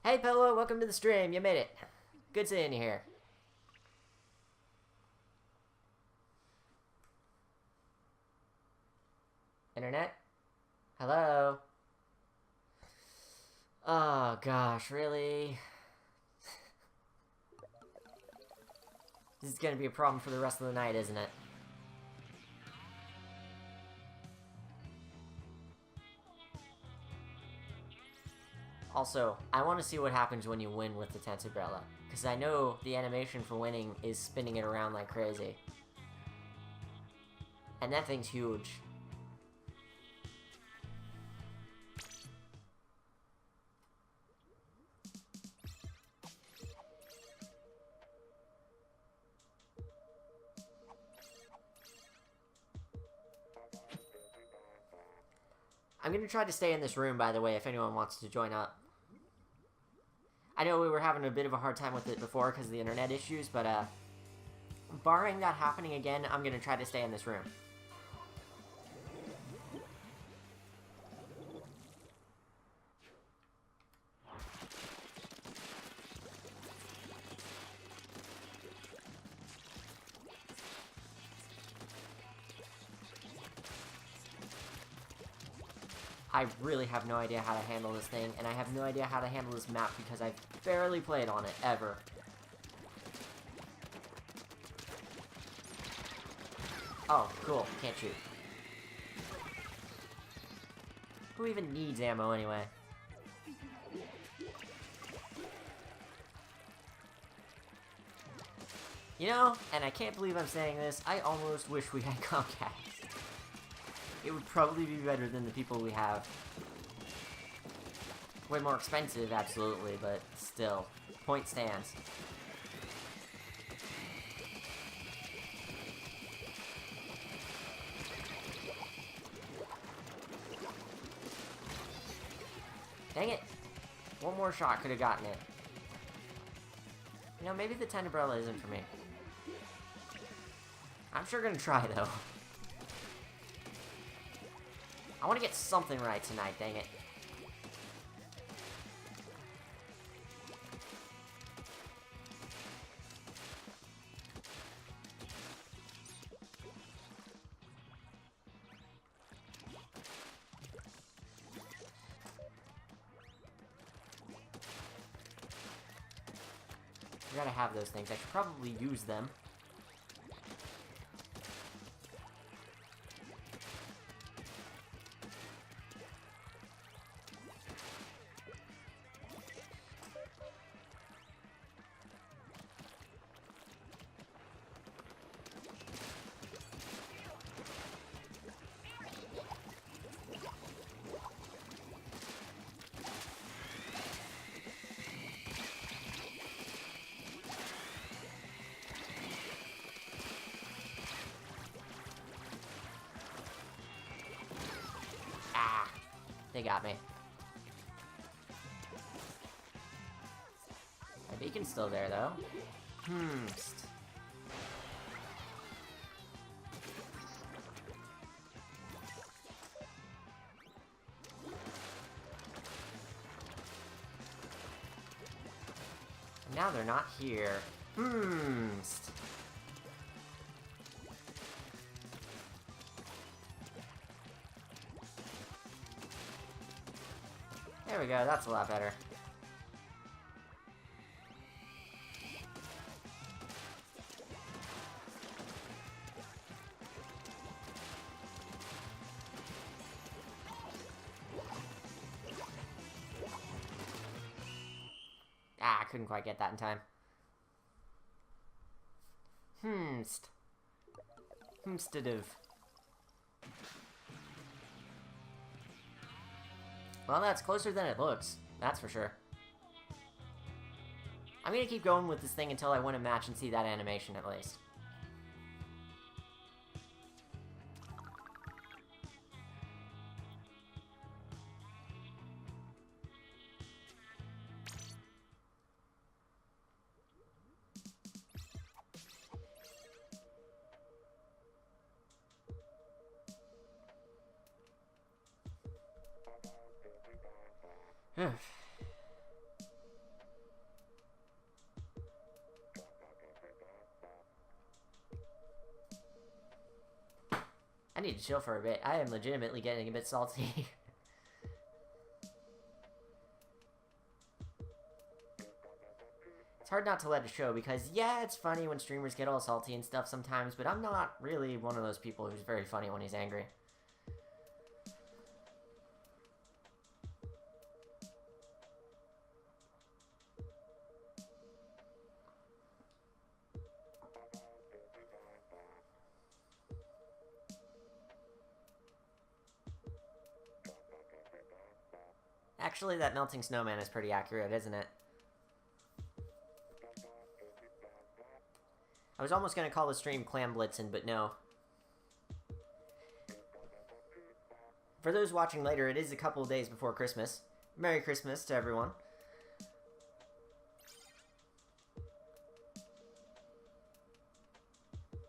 Hey Pillow, welcome to the stream. You made it. Good seeing you here. Internet? Hello? Oh gosh, really? This is gonna be a problem for the rest of the night, isn't it? Also, I want to see what happens when you win with the tent umbrella, because I know the animation for winning is spinning it around like crazy. And that thing's huge. I'm going to try to stay in this room, by the way, if anyone wants to join up. I know we were having a bit of a hard time with it before because of the internet issues, but barring that happening again, I'm going to try to stay in this room. I really have no idea how to handle this thing, and I have no idea how to handle this map because I've barely played on it, ever. Oh, cool. Can't shoot. Who even needs ammo anyway? You know, and I can't believe I'm saying this, I almost wish we had Comcast. It would probably be better than the people we have. Way more expensive, absolutely, but still. Point stands. Dang it! One more shot could have gotten it. You know, maybe the Tenderbrella isn't for me. I'm sure gonna try, though. I want to get something right tonight, dang it. I gotta have those things. I should probably use them. They got me. My beacon's still there, though. Now they're not here. There we go, that's a lot better. Ah, I couldn't quite get that in time. Hmstative. Well, that's closer than it looks. That's for sure. I'm gonna keep going with this thing until I win a match and see that animation at least. I need to chill for a bit. I am legitimately getting a bit salty. It's hard not to let it show because, yeah, it's funny when streamers get all salty and stuff sometimes, but I'm not really one of those people who's very funny when he's angry. Actually, that melting snowman is pretty accurate, isn't it? I was almost going to call the stream Clam Blitzin', but no. For those watching later, it is a couple of days before Christmas. Merry Christmas to everyone.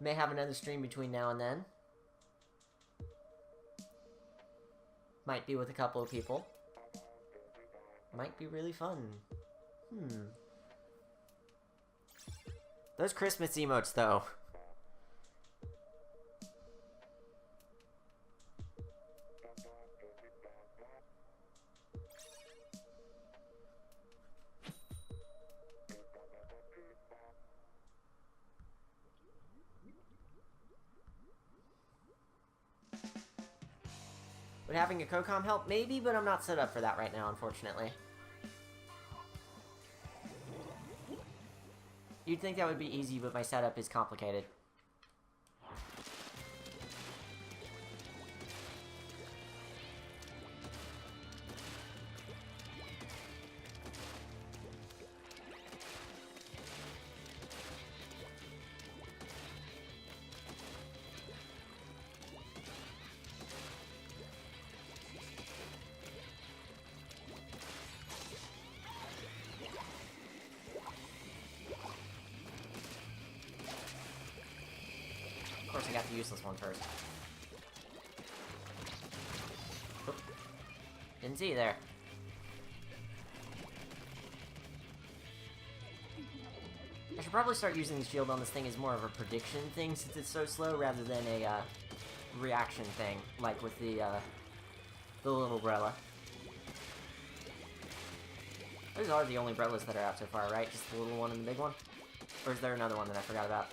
May have another stream between now and then. Might be with a couple of people. Might be really fun. Those Christmas emotes, though. Would having a COCOM help? Maybe, but I'm not set up for that right now, unfortunately. You'd think that would be easy, but my setup is complicated. Of course, I got the useless one first. Oop. Didn't see you there. I should probably start using the shield on this thing as more of a prediction thing since it's so slow rather than a reaction thing, like with the little umbrella. Those are the only umbrellas that are out so far, right? Just the little one and the big one? Or is there another one that I forgot about?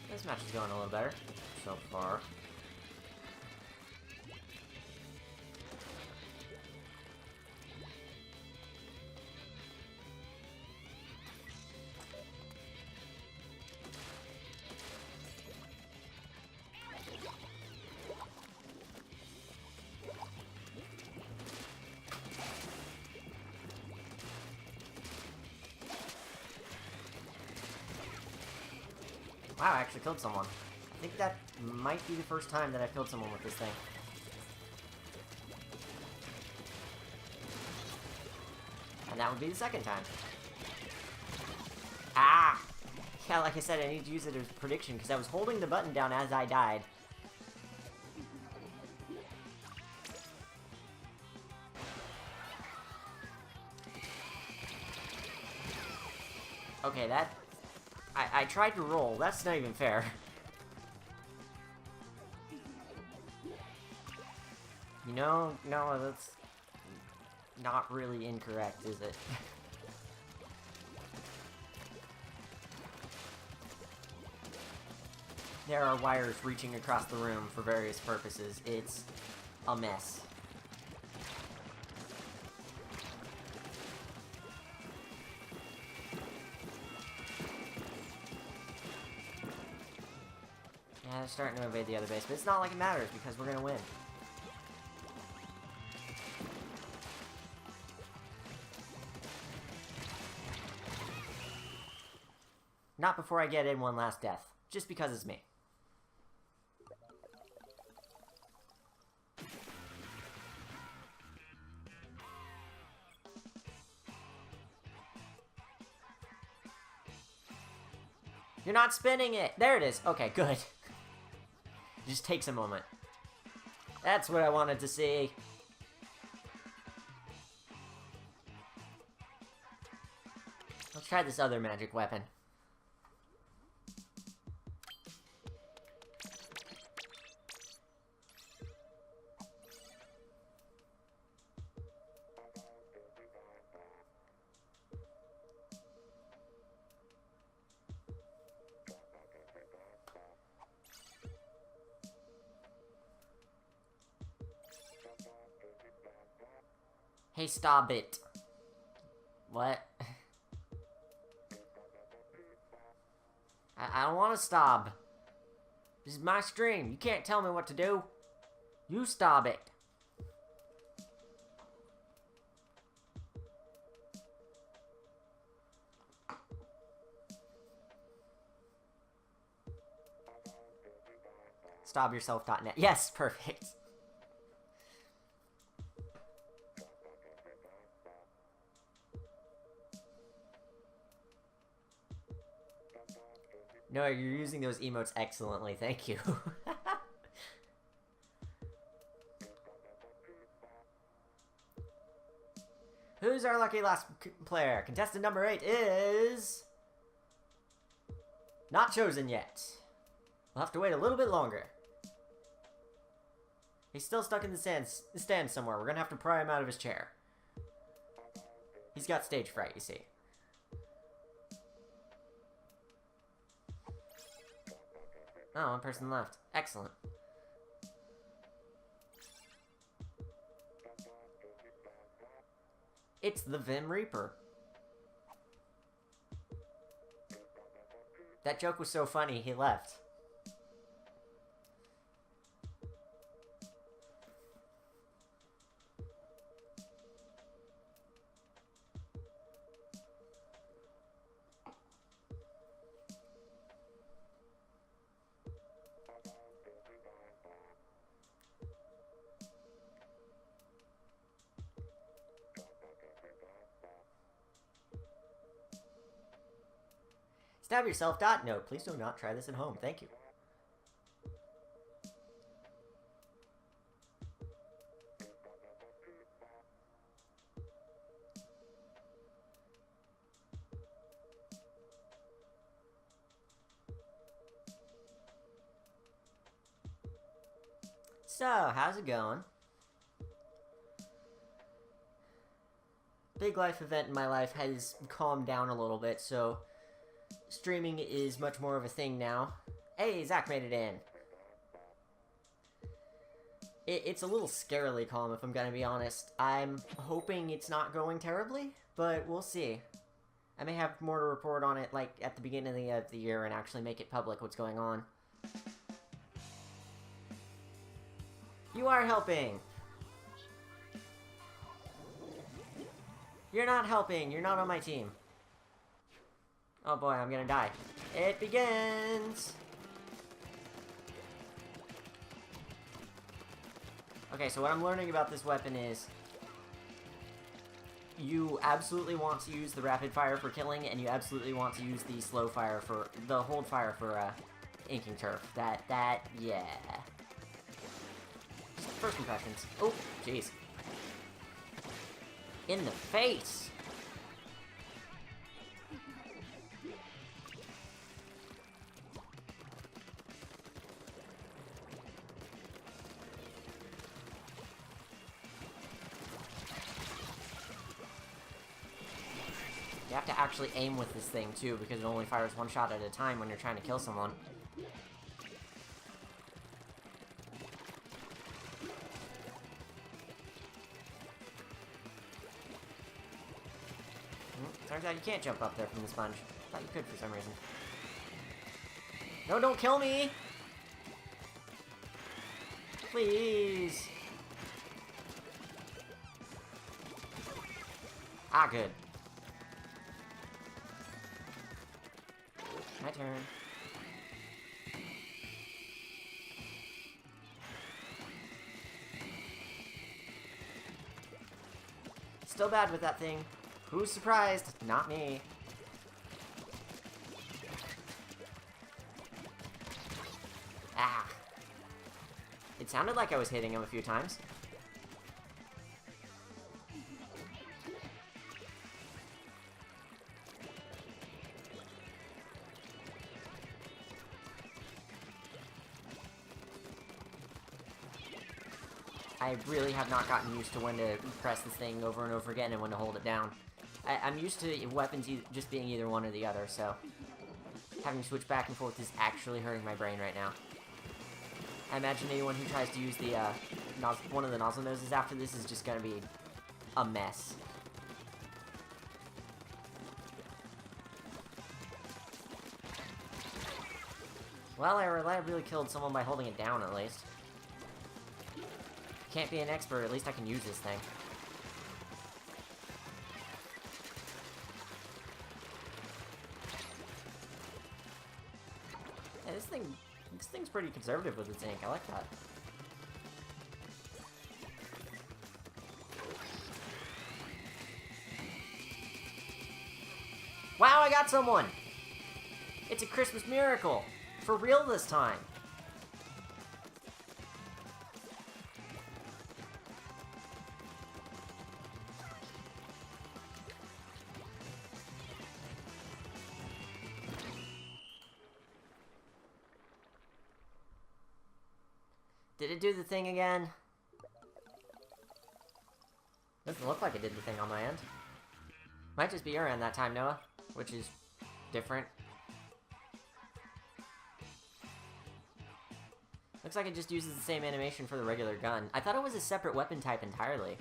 This match is going a little better so far. Wow, I actually killed someone. I think that might be the first time that I've killed someone with this thing. And that would be the second time. Ah! Yeah, like I said, I need to use it as prediction, because I was holding the button down as I died. Okay, that... I tried to roll. That's not even fair. You know, no, that's not really incorrect, is it? There are wires reaching across the room for various purposes. It's a mess. Yeah, they're starting to invade the other base, but it's not like it matters because we're gonna win. Not before I get in one last death, just because it's me. You're not spinning it! There it is! Okay, good. It just takes a moment. That's what I wanted to see. Let's try this other magic weapon. Hey, stop it. What? I don't want to stop. This is my stream. You can't tell me what to do. You stop it. Stopyourself.net. Yes, perfect. No, you're using those emotes excellently. Thank you. Who's our lucky last player? Contestant number 8 is... not chosen yet. We'll have to wait a little bit longer. He's still stuck in the stand somewhere. We're gonna have to pry him out of his chair. He's got stage fright, you see. Oh, one person left. Excellent. It's the Vim Reaper. That joke was so funny, he left. Stab yourself. No, please do not try this at home. Thank you. So, how's it going? Big life event in my life has calmed down a little bit, so streaming is much more of a thing now. Hey, Zach made it in. It's a little scarily calm, if I'm gonna be honest. I'm hoping it's not going terribly, but we'll see. I may have more to report on it, like, at the beginning of the year and actually make it public what's going on. You are helping! You're not helping! You're not on my team. Oh boy, I'm gonna die. It begins! Okay, so what I'm learning about this weapon is you absolutely want to use the rapid fire for killing, and you absolutely want to use the slow fire for the hold fire for inking turf. Yeah. First impressions. Oh, jeez. In the face! You have to actually aim with this thing, too, because it only fires one shot at a time when you're trying to kill someone. Turns out you can't jump up there from the sponge. Thought you could for some reason. No, don't kill me! Please! Ah, good. My turn. Still bad with that thing. Who's surprised? Not me. Ah. It sounded like I was hitting him a few times. I really have not gotten used to when to press this thing over and over again and when to hold it down. I'm used to weapons just being either one or the other, so having to switch back and forth is actually hurting my brain right now. I imagine anyone who tries to use the one of the nozzle noses after this is just going to be a mess. Well, I reliably killed someone by holding it down, at least. Can't be an expert, at least I can use this thing. Yeah, this thing's pretty conservative with its ink. I like that. Wow, I got someone! It's a Christmas miracle! For real this time! Did it do the thing again? Doesn't look like it did the thing on my end. Might just be your end that time, Noah, which is different. Looks like it just uses the same animation for the regular gun. I thought it was a separate weapon type entirely.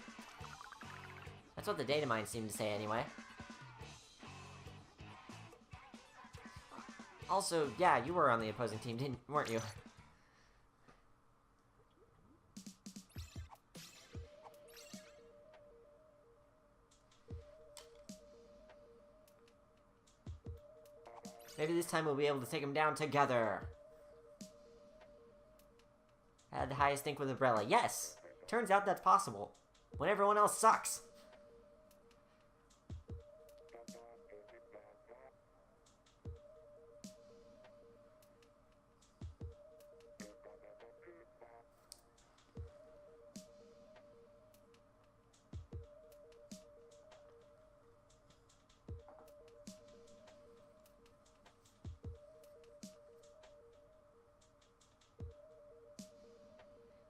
That's what the data mine seemed to say anyway. Also, yeah, you were on the opposing team, weren't you? Maybe this time we'll be able to take him down together. Had the highest think with Umbrella. Yes! Turns out that's possible. When everyone else sucks.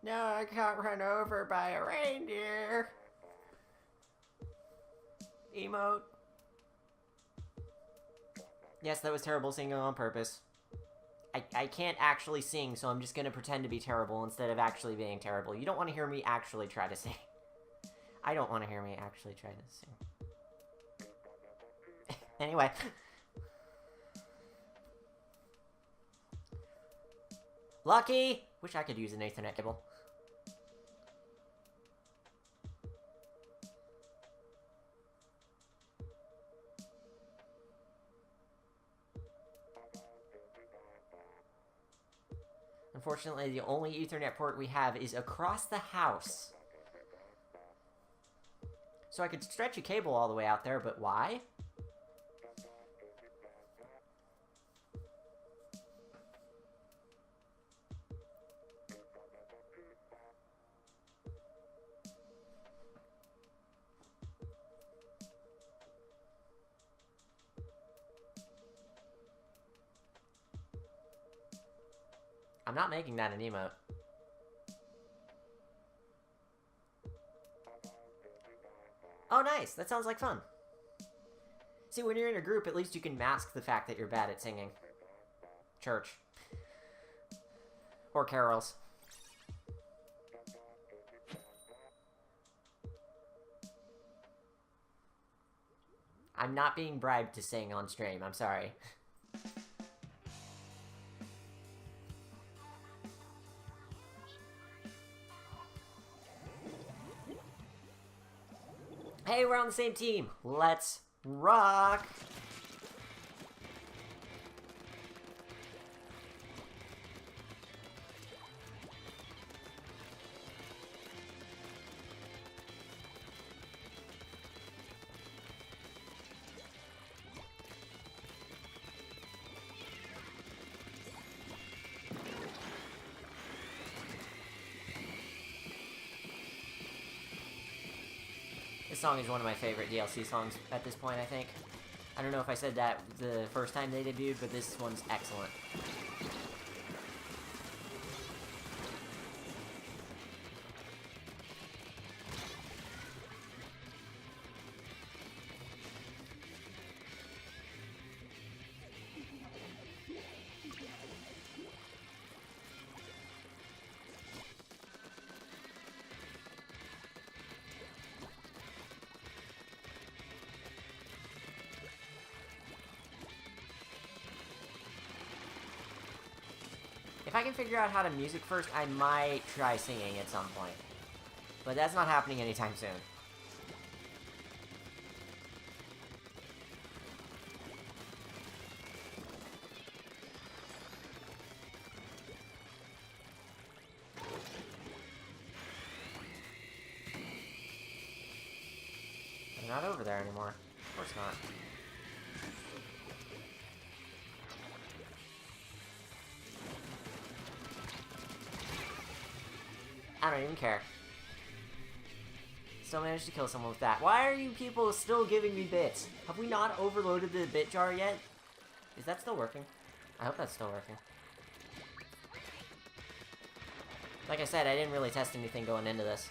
No, I got run over by a reindeer. Emote. Yes, that was terrible singing on purpose. I can't actually sing, so I'm just gonna pretend to be terrible instead of actually being terrible. You don't want to hear me actually try to sing. I don't want to hear me actually try to sing. Anyway. Lucky! Wish I could use an Ethernet cable. Unfortunately, the only Ethernet port we have is across the house. So I could stretch a cable all the way out there, but why? I'm not making that an emote. Oh, nice! That sounds like fun. See, when you're in a group, at least you can mask the fact that you're bad at singing. Church. Or carols. I'm not being bribed to sing on stream, I'm sorry. Hey, we're on the same team. Let's rock. This song is one of my favorite DLC songs at this point, I think. I don't know if I said that the first time they debuted, but this one's excellent. If I can figure out how to music first, I might try singing at some point. But that's not happening anytime soon. They're not over there anymore. Of course not. I don't even care. Still managed to kill someone with that. Why are you people still giving me bits? Have we not overloaded the bit jar yet? Is that still working? I hope that's still working. Like I said, I didn't really test anything going into this.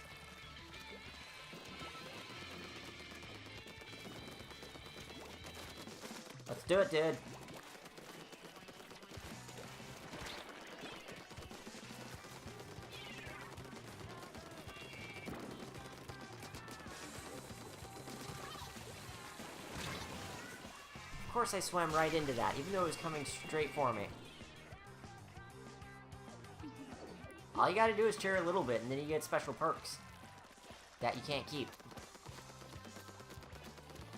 Let's do it, dude. Of course I swam right into that, even though it was coming straight for me. All you gotta do is cheer a little bit, and then you get special perks that you can't keep.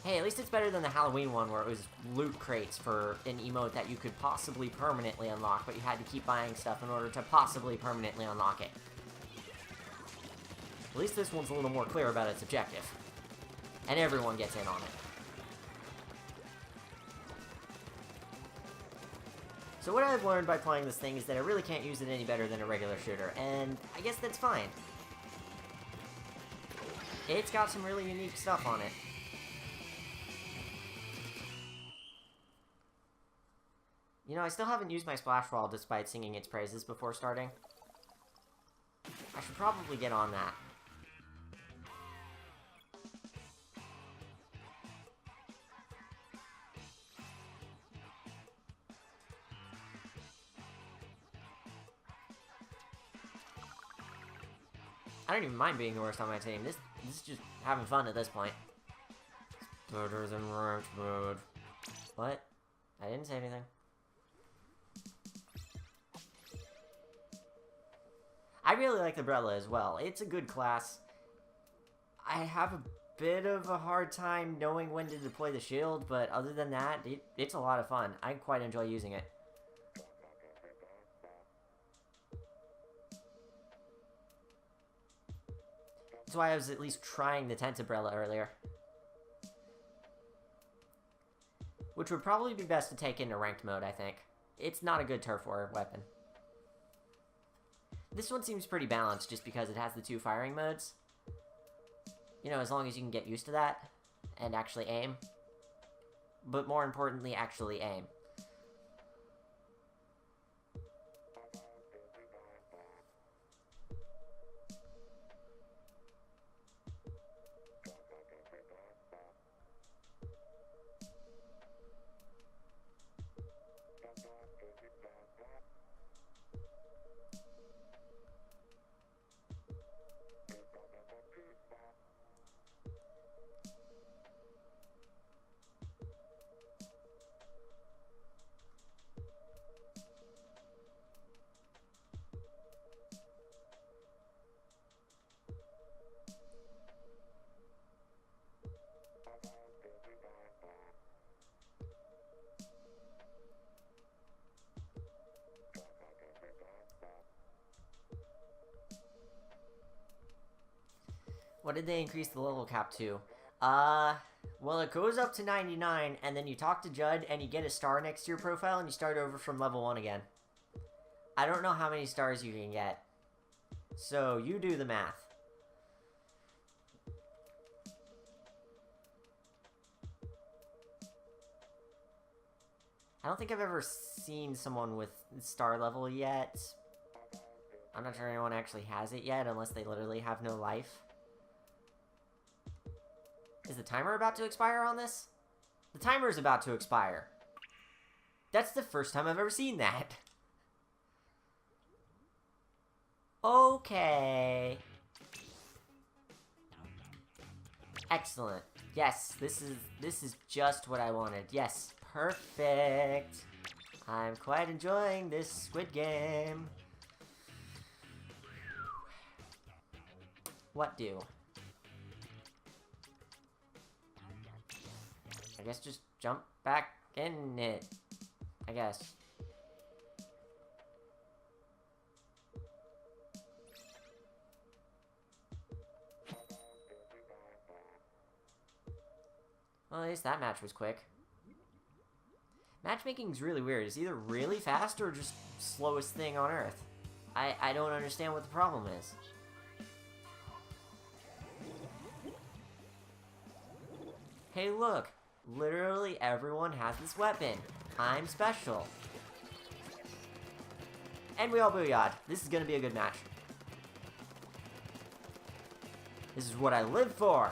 Hey, at least it's better than the Halloween one where it was loot crates for an emote that you could possibly permanently unlock, but you had to keep buying stuff in order to possibly permanently unlock it. At least this one's a little more clear about its objective. And everyone gets in on it. So what I've learned by playing this thing is that I really can't use it any better than a regular shooter, and I guess that's fine. It's got some really unique stuff on it. You know, I still haven't used my splash wall despite singing its praises before starting. I should probably get on that. I don't even mind being the worst on my team. This is just having fun at this point. It's better than ranked mode. What? I didn't say anything. I really like the Umbrella as well. It's a good class. I have a bit of a hard time knowing when to deploy the shield, but other than that, it's a lot of fun. I quite enjoy using it. That's why I was at least trying the Tent Umbrella earlier. Which would probably be best to take into ranked mode, I think. It's not a good turf war weapon. This one seems pretty balanced just because it has the 2 firing modes. You know, as long as you can get used to that and actually aim. But more importantly, actually aim. What did they increase the level cap to? Well, it goes up to 99, and then you talk to Judd, and you get a star next to your profile, and you start over from level 1 again. I don't know how many stars you can get. So, you do the math. I don't think I've ever seen someone with star level yet. I'm not sure anyone actually has it yet, unless they literally have no life. Is the timer about to expire on this? The timer is about to expire. That's the first time I've ever seen that. Okay. Excellent. Yes, this is just what I wanted. Yes, perfect. I'm quite enjoying this Squid Game. What do? I guess just jump back in it. I guess. Well, at least that match was quick. Matchmaking's really weird. It's either really fast or just slowest thing on Earth. I don't understand what the problem is. Hey, look. Literally everyone has this weapon. I'm special. And we all booyah'd. This is gonna be a good match. This is what I live for.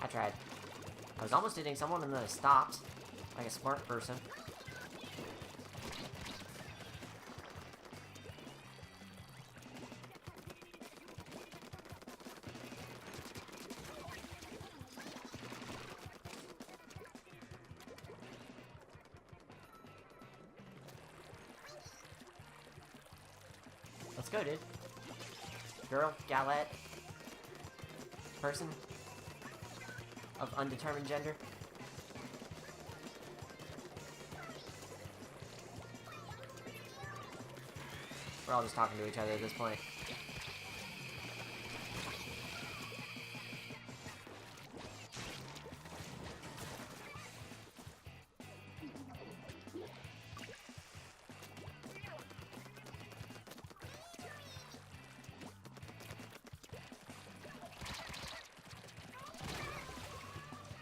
I tried. I was almost hitting someone and then I stopped. Like a smart person. Let's go, dude. Girl, galette, person of undetermined gender. We're all just talking to each other at this point.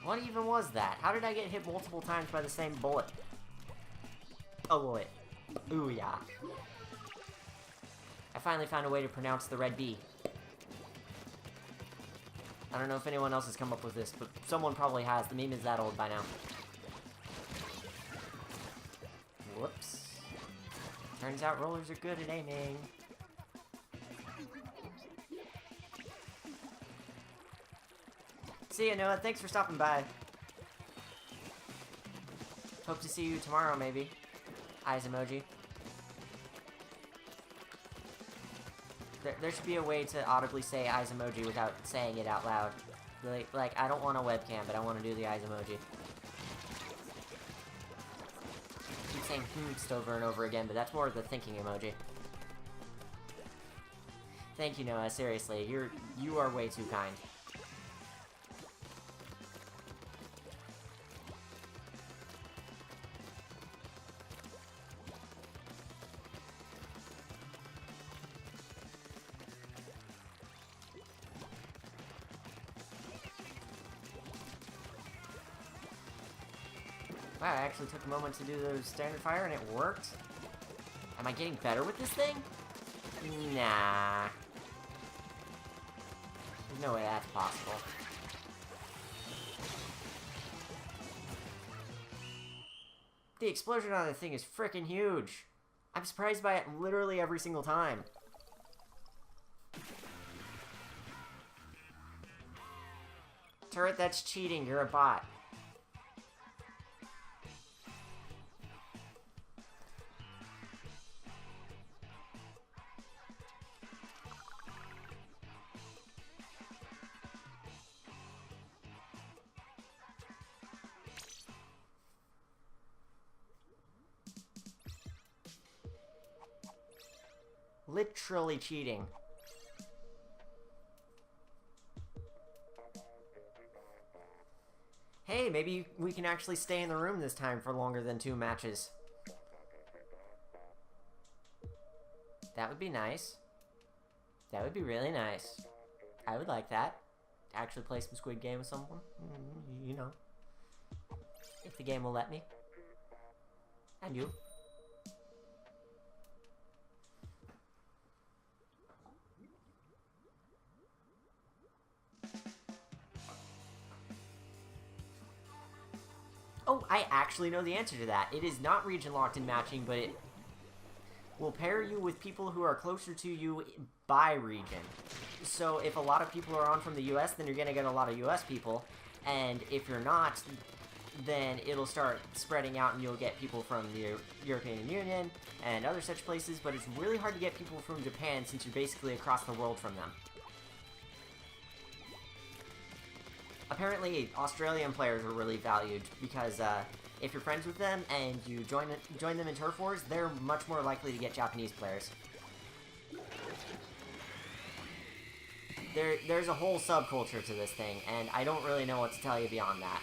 What even was that? How did I get hit multiple times by the same bullet? Oh, wait. Ooh, yeah. I finally found a way to pronounce the red B. I don't know if anyone else has come up with this, but someone probably has. The meme is that old by now. Whoops. Turns out rollers are good at aiming. See ya, Noah. Thanks for stopping by. Hope to see you tomorrow, maybe. Eyes emoji. There should be a way to audibly say eyes emoji without saying it out loud. Like, I don't want a webcam, but I want to do the eyes emoji. I keep saying over and over again, but that's more of the thinking emoji. Thank you, Noah. Seriously, you are way too kind. Wow, I actually took a moment to do the standard fire and it worked? Am I getting better with this thing? Nah. There's no way that's possible. The explosion on the thing is freaking huge. I'm surprised by it literally every single time. Turret, that's cheating. You're a bot. Literally cheating. Hey, maybe we can actually stay in the room this time for longer than 2 matches. That would be nice. That would be really nice. I would like that. Actually play some Squid Game with someone. You know. If the game will let me. And you. Oh, I actually know the answer to that. It is not region locked in matching, but it will pair you with people who are closer to you by region. So if a lot of people are on from the US, then you're going to get a lot of US people. And if you're not, then it'll start spreading out and you'll get people from the European Union and other such places. But it's really hard to get people from Japan since you're basically across the world from them. Apparently, Australian players are really valued because if you're friends with them and you join them in Turf Wars, they're much more likely to get Japanese players. There's a whole subculture to this thing, and I don't really know what to tell you beyond that.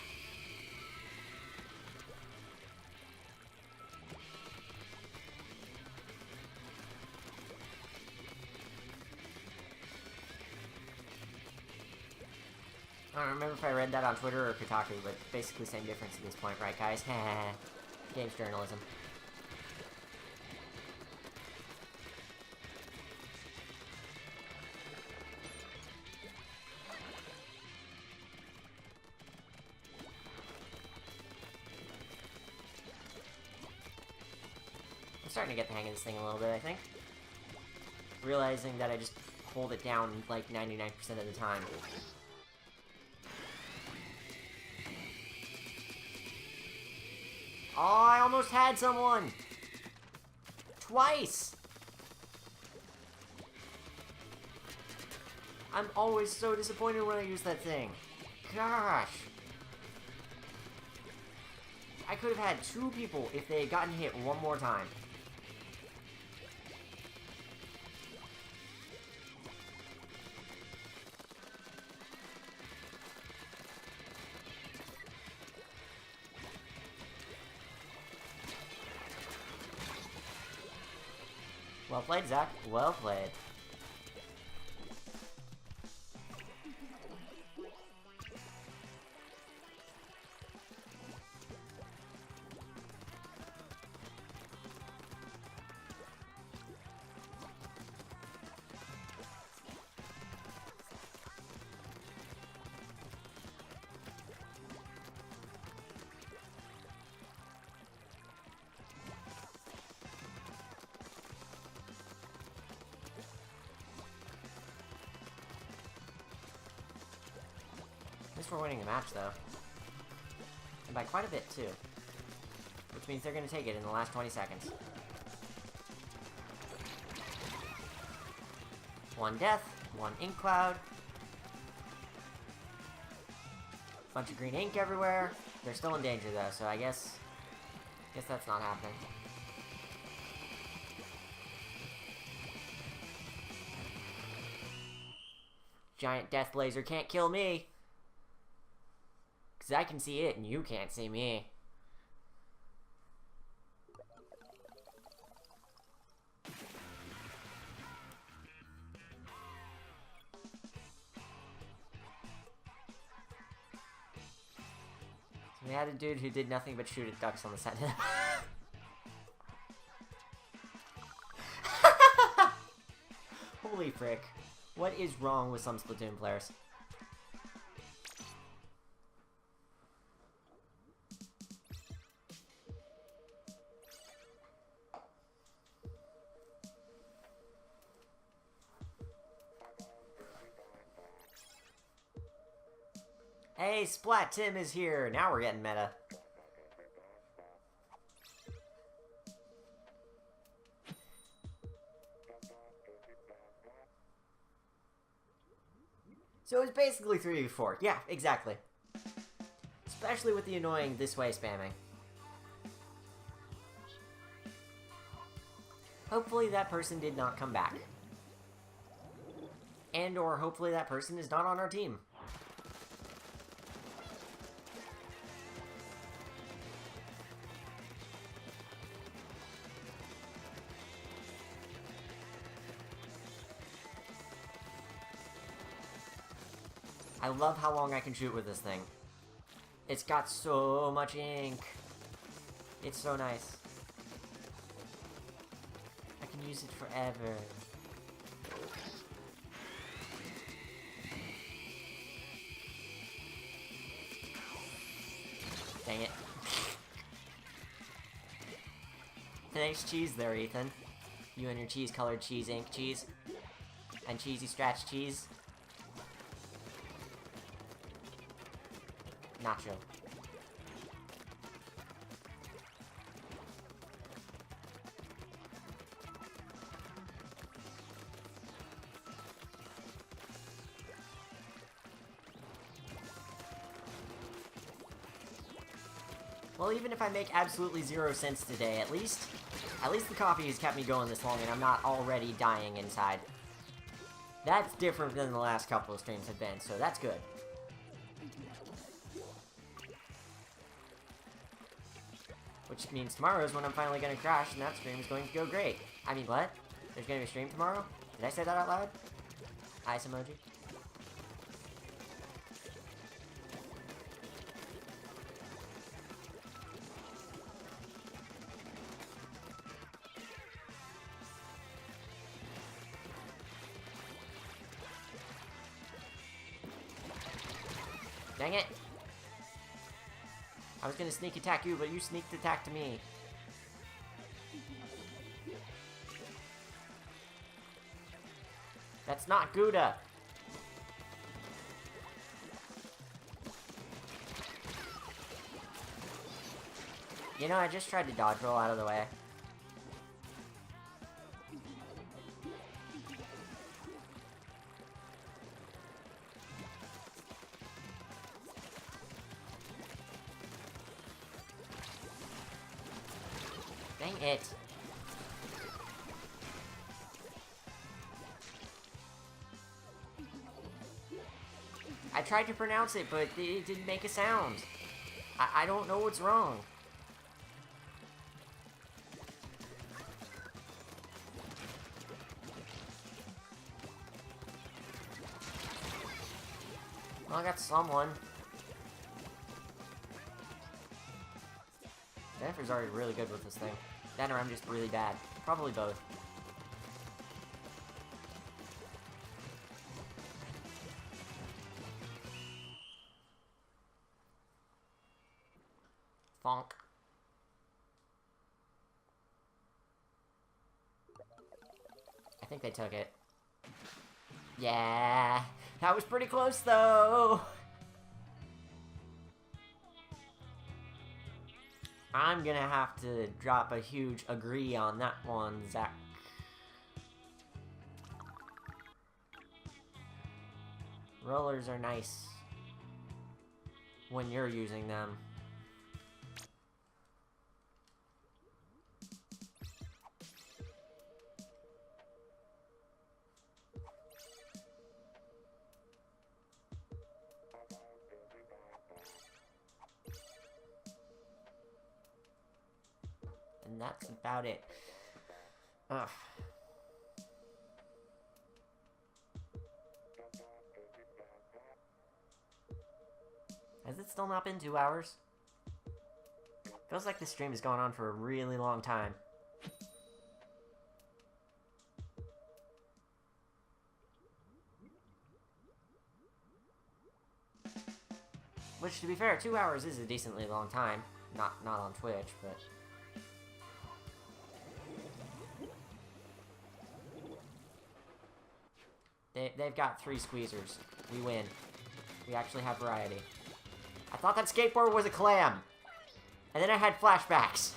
I don't remember if I read that on Twitter or Kotaku, but basically same difference at this point, right, guys? Games journalism. I'm starting to get the hang of this thing a little bit, I think. Realizing that I just hold it down like 99% of the time. Oh, I almost had someone! Twice! I'm always so disappointed when I use that thing. Gosh! I could have had 2 people if they had gotten hit one more time. Well played, Zach. Well played. At least we're winning the match, though. And by quite a bit, too. Which means they're going to take it in the last 20 seconds. 1 death, 1 ink cloud. Bunch of green ink everywhere. They're still in danger, though, so I guess that's not happening. Giant death laser can't kill me! I can see it, and you can't see me. So we had a dude who did nothing but shoot at ducks on the set. Holy frick. What is wrong with some Splatoon players? Hey, Splat Tim is here! Now we're getting meta. So it's basically 3v4. Yeah, exactly. Especially with the annoying this way spamming. Hopefully that person did not come back. And or hopefully that person is not on our team. I love how long I can shoot with this thing. It's got so much ink. It's so nice. I can use it forever. Dang it. Thanks cheese there, Ethan. You and your cheese-colored cheese ink cheese. And cheesy scratch cheese. Nacho. Well, even if I make absolutely 0 cents today, at least the coffee has kept me going this long and I'm not already dying inside. That's different than the last couple of streams have been, so that's good. Which means tomorrow is when I'm finally going to crash, and that stream is going to go great. I mean, what? There's going to be a stream tomorrow? Did I say that out loud? Ice emoji. Dang it! I was gonna sneak attack you, but you sneaked attack to me. That's not Gouda! You know, I just tried to dodge roll out of the way. Dang it. I tried to pronounce it, but it didn't make a sound. I don't know what's wrong. Well, I got someone. Jennifer's already really good with this thing. That or I'm just really bad. Probably both. Fonk. I think they took it. Yeah, that was pretty close though. I'm gonna have to drop a huge agree on that one, Zach. Rollers are nice when you're using them. And that's about it. Ugh. Has it still not been 2 hours? Feels like this stream is going on for a really long time. Which, to be fair, 2 hours is a decently long time. Not on Twitch, but... They've got 3 squeezers. We win. We actually have variety. I thought that skateboard was a clam! And then I had flashbacks.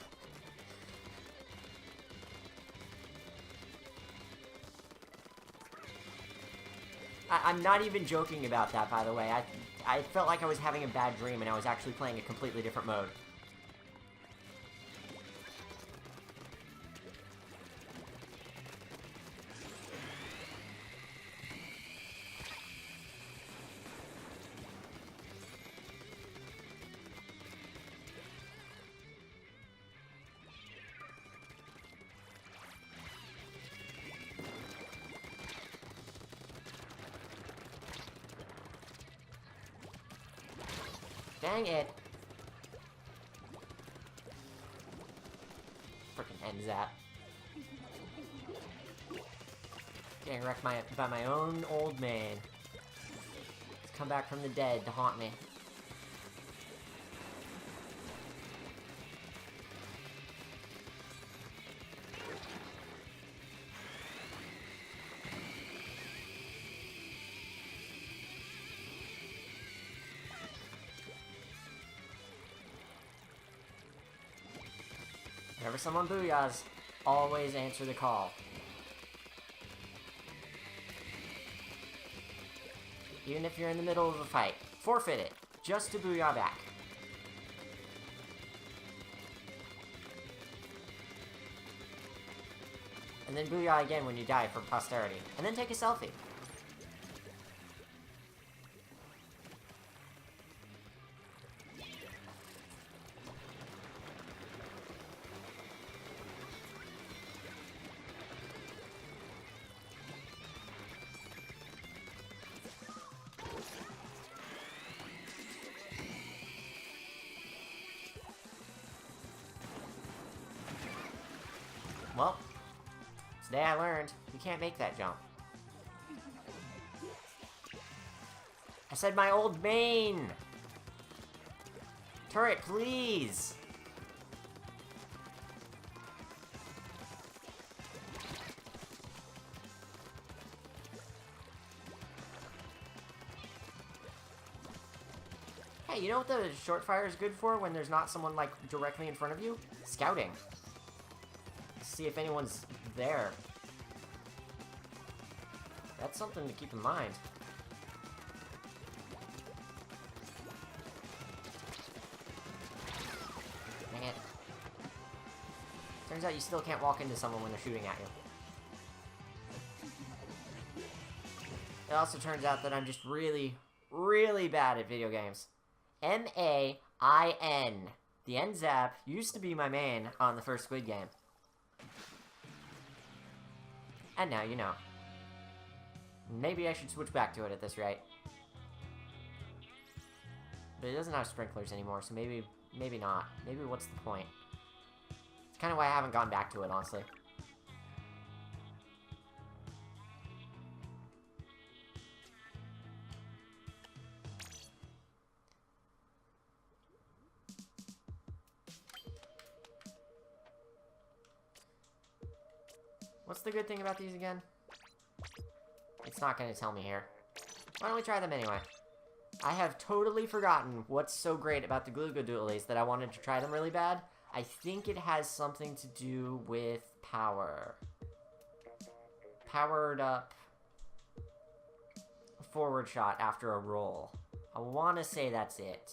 I'm not even joking about that, by the way. I felt like I was having a bad dream and I was actually playing a completely different mode. Dang it. Frickin' end zap. Getting wrecked by my own old man. He's come back from the dead to haunt me. Whenever someone booyahs, always answer the call. Even if you're in the middle of a fight, forfeit it, just to booyah back. And then booyah again when you die for posterity. And then take a selfie. Well, today I learned you can't make that jump. I said my old main! Turret, please! Hey, you know what the short fire is good for when there's not someone, like, directly in front of you? Scouting. See if anyone's there. That's something to keep in mind. Dang it. Turns out you still can't walk into someone when they're shooting at you. It also turns out that I'm just really, really bad at video games. M-A-I-N. The end zap used to be my main on the first Squid Game. And now you know. Maybe I should switch back to it at this rate. But it doesn't have sprinklers anymore, so maybe not. Maybe what's the point? It's kind of why I haven't gone back to it, honestly. What's the good thing about these again? It's not going to tell me here. Why don't we try them anyway? I have totally forgotten what's so great about the Glooga Doolies that I wanted to try them really bad. I think it has something to do with power. Powered up forward shot after a roll. I want to say that's it.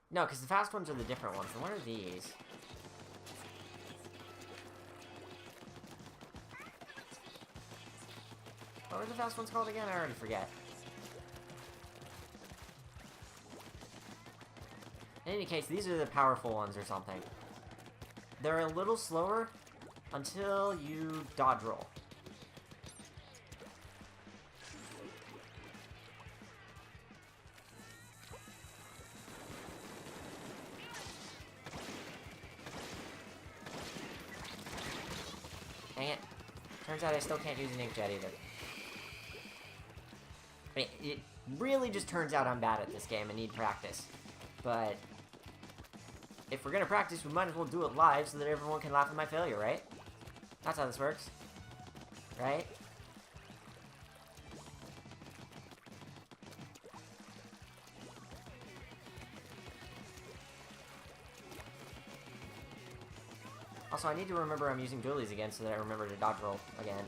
No, because the fast ones are the different ones. And what are these? What were the fast ones called again? I already forget. In any case, these are the powerful ones or something. They're a little slower until you dodge roll. Dang it. Turns out I still can't use an inkjet either. I mean, it really just turns out I'm bad at this game and need practice. But if we're gonna practice, we might as well do it live so that everyone can laugh at my failure, right? That's how this works. Right? Also, I need to remember I'm using dualies again so that I remember to dodge roll again.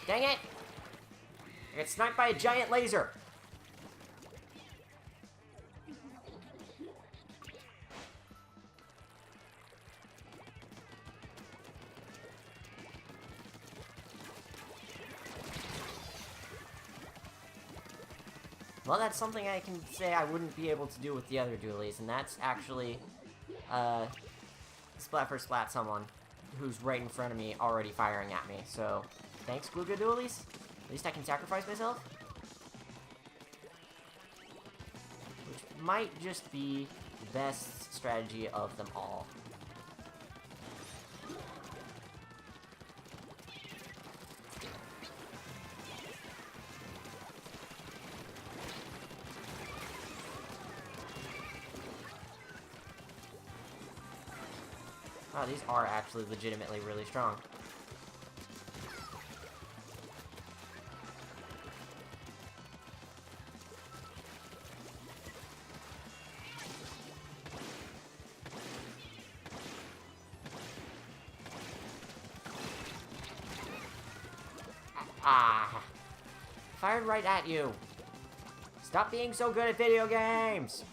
Dang it! I get sniped by a giant laser! Well, that's something I can say I wouldn't be able to do with the other dualies, and that's actually, splat for splat someone who's right in front of me already firing at me, so thanks, Glooga Dualies. At least I can sacrifice myself. Which might just be the best strategy of them all. Wow, these are actually legitimately really strong. Ah! Fired right at you! Stop being so good at video games!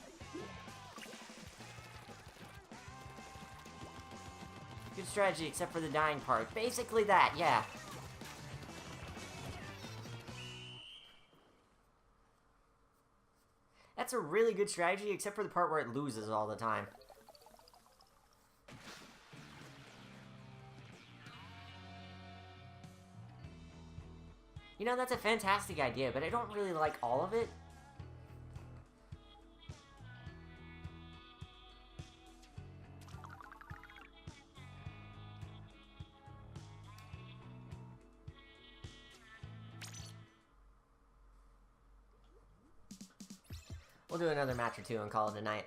Good strategy, except for the dying part. Basically that, yeah. That's a really good strategy, except for the part where it loses all the time. You know, that's a fantastic idea, but I don't really like all of it. We'll do another match or two and call it a night.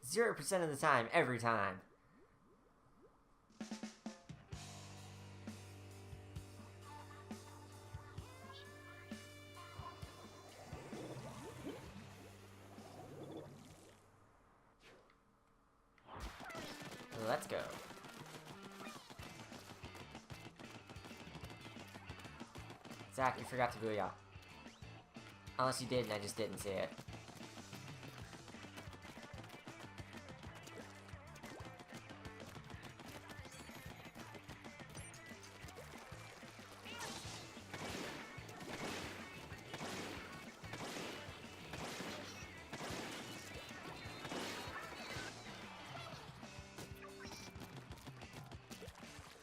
%0 of the time, every time. Let's go. Zach, you forgot to booyah. Unless you did and I just didn't see it.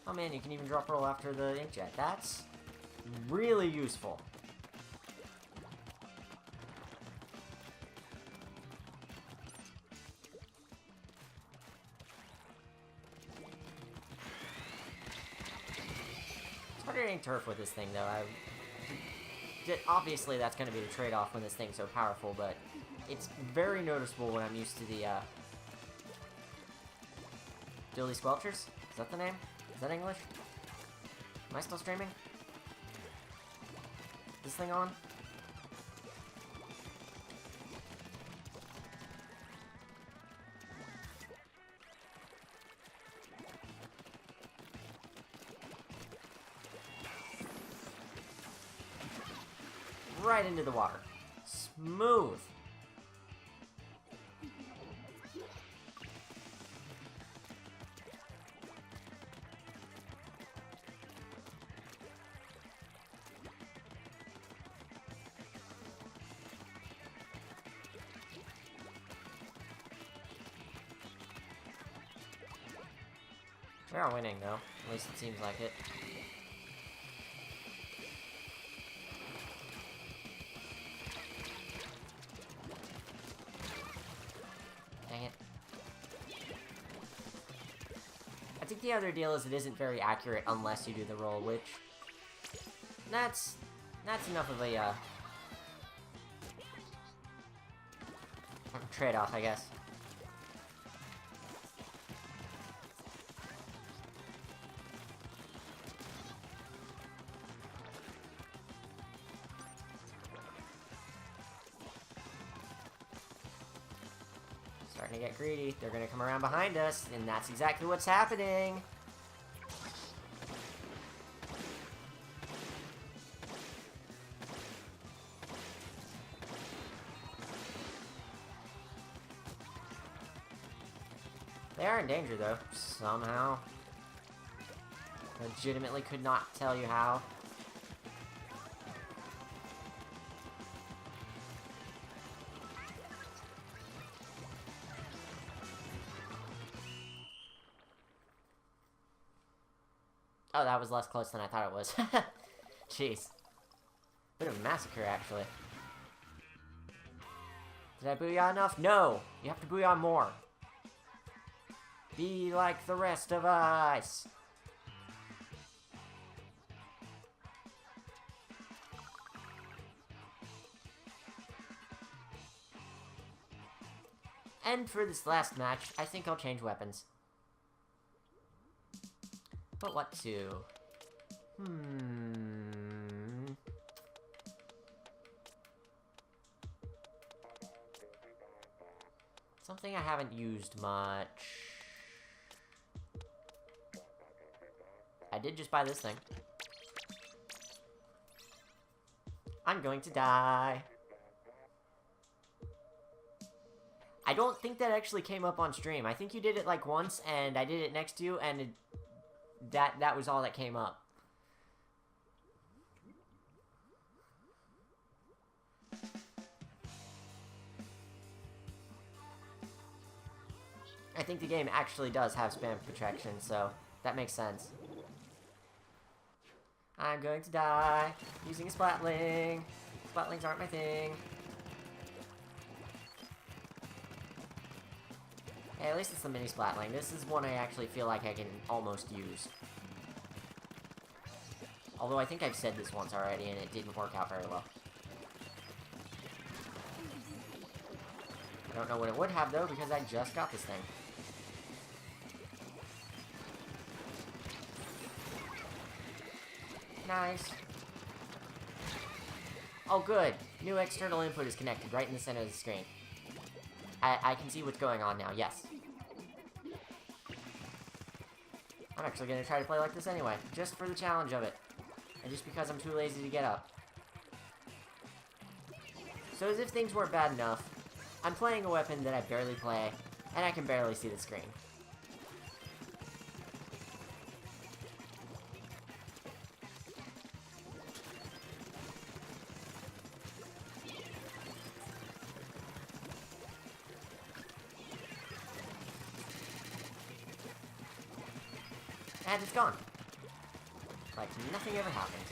Oh man, you can even drop roll after the inkjet. That's really useful. It's harder to ink turf with this thing, though. Obviously, that's going to be the trade-off when this thing's so powerful, but it's very noticeable when I'm used to the, Dilly Squelchers? Is that the name? Is that English? Am I still streaming? This thing on? Right into the water. Smooth. We are winning, though. At least it seems like it. Dang it. I think the other deal is it isn't very accurate unless you do the roll, which... That's enough of a, trade-off, I guess. Starting to get greedy. They're gonna come around behind us, and that's exactly what's happening. They are in danger, though, somehow. Legitimately could not tell you how. Oh, that was less close than I thought it was. Jeez. Bit of a massacre, actually. Did I booyah enough? No! You have to booyah more. Be like the rest of us! And for this last match, I think I'll change weapons. But what to? Something I haven't used much. I did just buy this thing. I'm going to die. I don't think that actually came up on stream. I think you did it like once, and I did it next to you, and that was all that came up. I think the game actually does have spam protection, so that makes sense. I'm going to die using a Splatling. Splatlings aren't my thing. Hey, at least it's the mini Splatling. This is one I actually feel like I can almost use. Although I think I've said this once already and it didn't work out very well. I don't know what it would have though because I just got this thing. Nice. Oh, good. New external input is connected right in the center of the screen. I can see what's going on now, yes. I'm actually going to try to play like this anyway, just for the challenge of it. And just because I'm too lazy to get up. So as if things weren't bad enough, I'm playing a weapon that I barely play, and I can barely see the screen. And it's gone. Like nothing ever happened.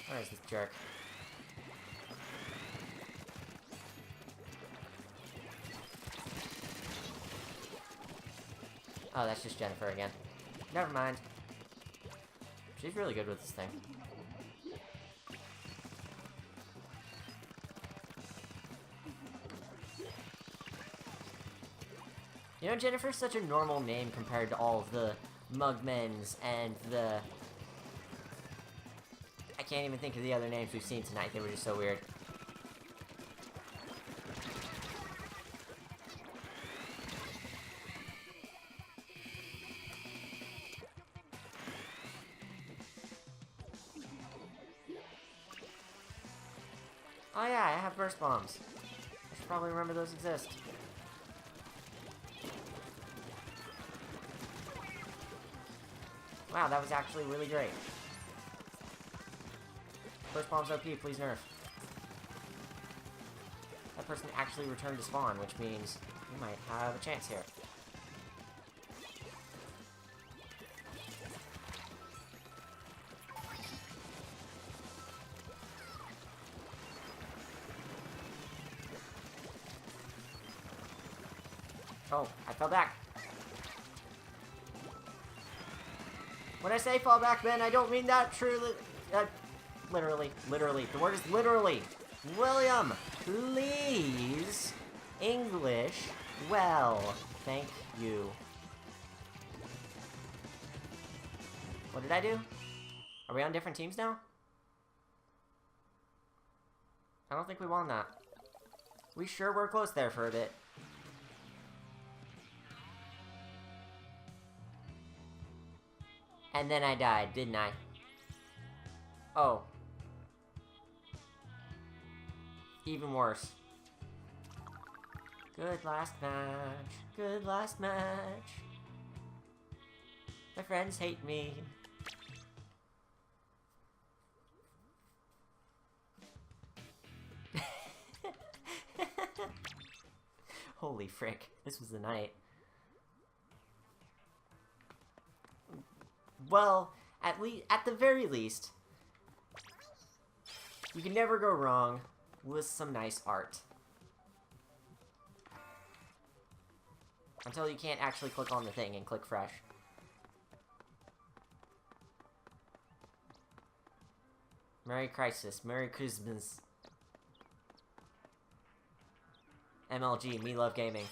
Where is this jerk? Oh, that's just Jennifer again. Never mind. She's really good with this thing. You know, Jennifer's such a normal name compared to all of the Mugmens and the... I can't even think of the other names we've seen tonight. They were just so weird. Oh yeah, I have burst bombs. I should probably remember those exist. Wow, that was actually really great. Burst bombs OP, please nerf. That person actually returned to spawn, which means we might have a chance here. Oh, I fell back. When I say fall back, Ben, I don't mean that truly. Literally. The word is literally. William, please. English. Well, thank you. What did I do? Are we on different teams now? I don't think we won that. We sure were close there for a bit. And then I died, didn't I? Oh. Even worse. Good last match. Good last match. My friends hate me. Holy frick. This was the night. Well, at the very least, you can never go wrong with some nice art. Until you can't actually click on the thing and click fresh. Merry Crisis, Merry Christmas. MLG, me love gaming.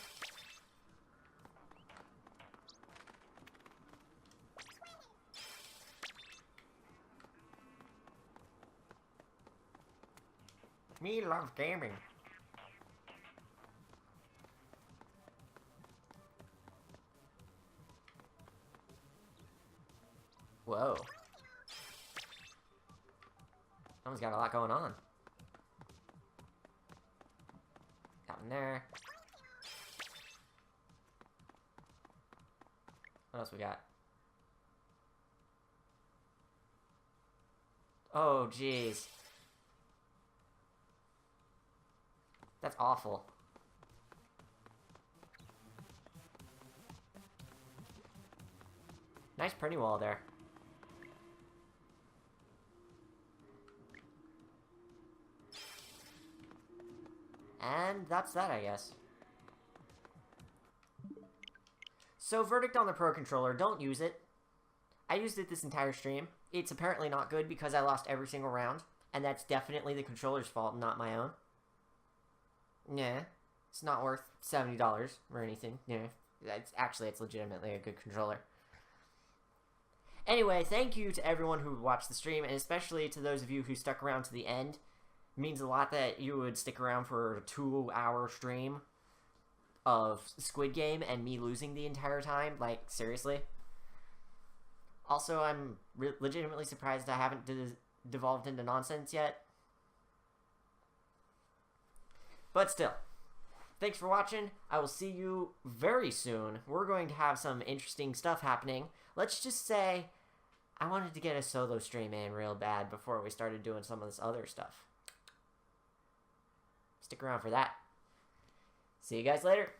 Me love gaming. Whoa. Someone's got a lot going on. Got in there. What else we got? Oh, jeez. That's awful. Nice pretty wall there. And that's that, I guess. So, verdict on the Pro Controller, don't use it. I used it this entire stream. It's apparently not good because I lost every single round. And that's definitely the controller's fault, not my own. Yeah, it's not worth $70 or anything. Yeah, it's legitimately a good controller. Anyway, thank you to everyone who watched the stream, and especially to those of you who stuck around to the end. It means a lot that you would stick around for a 2-hour stream of Squid Game and me losing the entire time. Like, seriously. Also, I'm legitimately surprised I haven't devolved into nonsense yet. But still, thanks for watching. I will see you very soon. We're going to have some interesting stuff happening. Let's just say I wanted to get a solo stream in real bad before we started doing some of this other stuff. Stick around for that. See you guys later.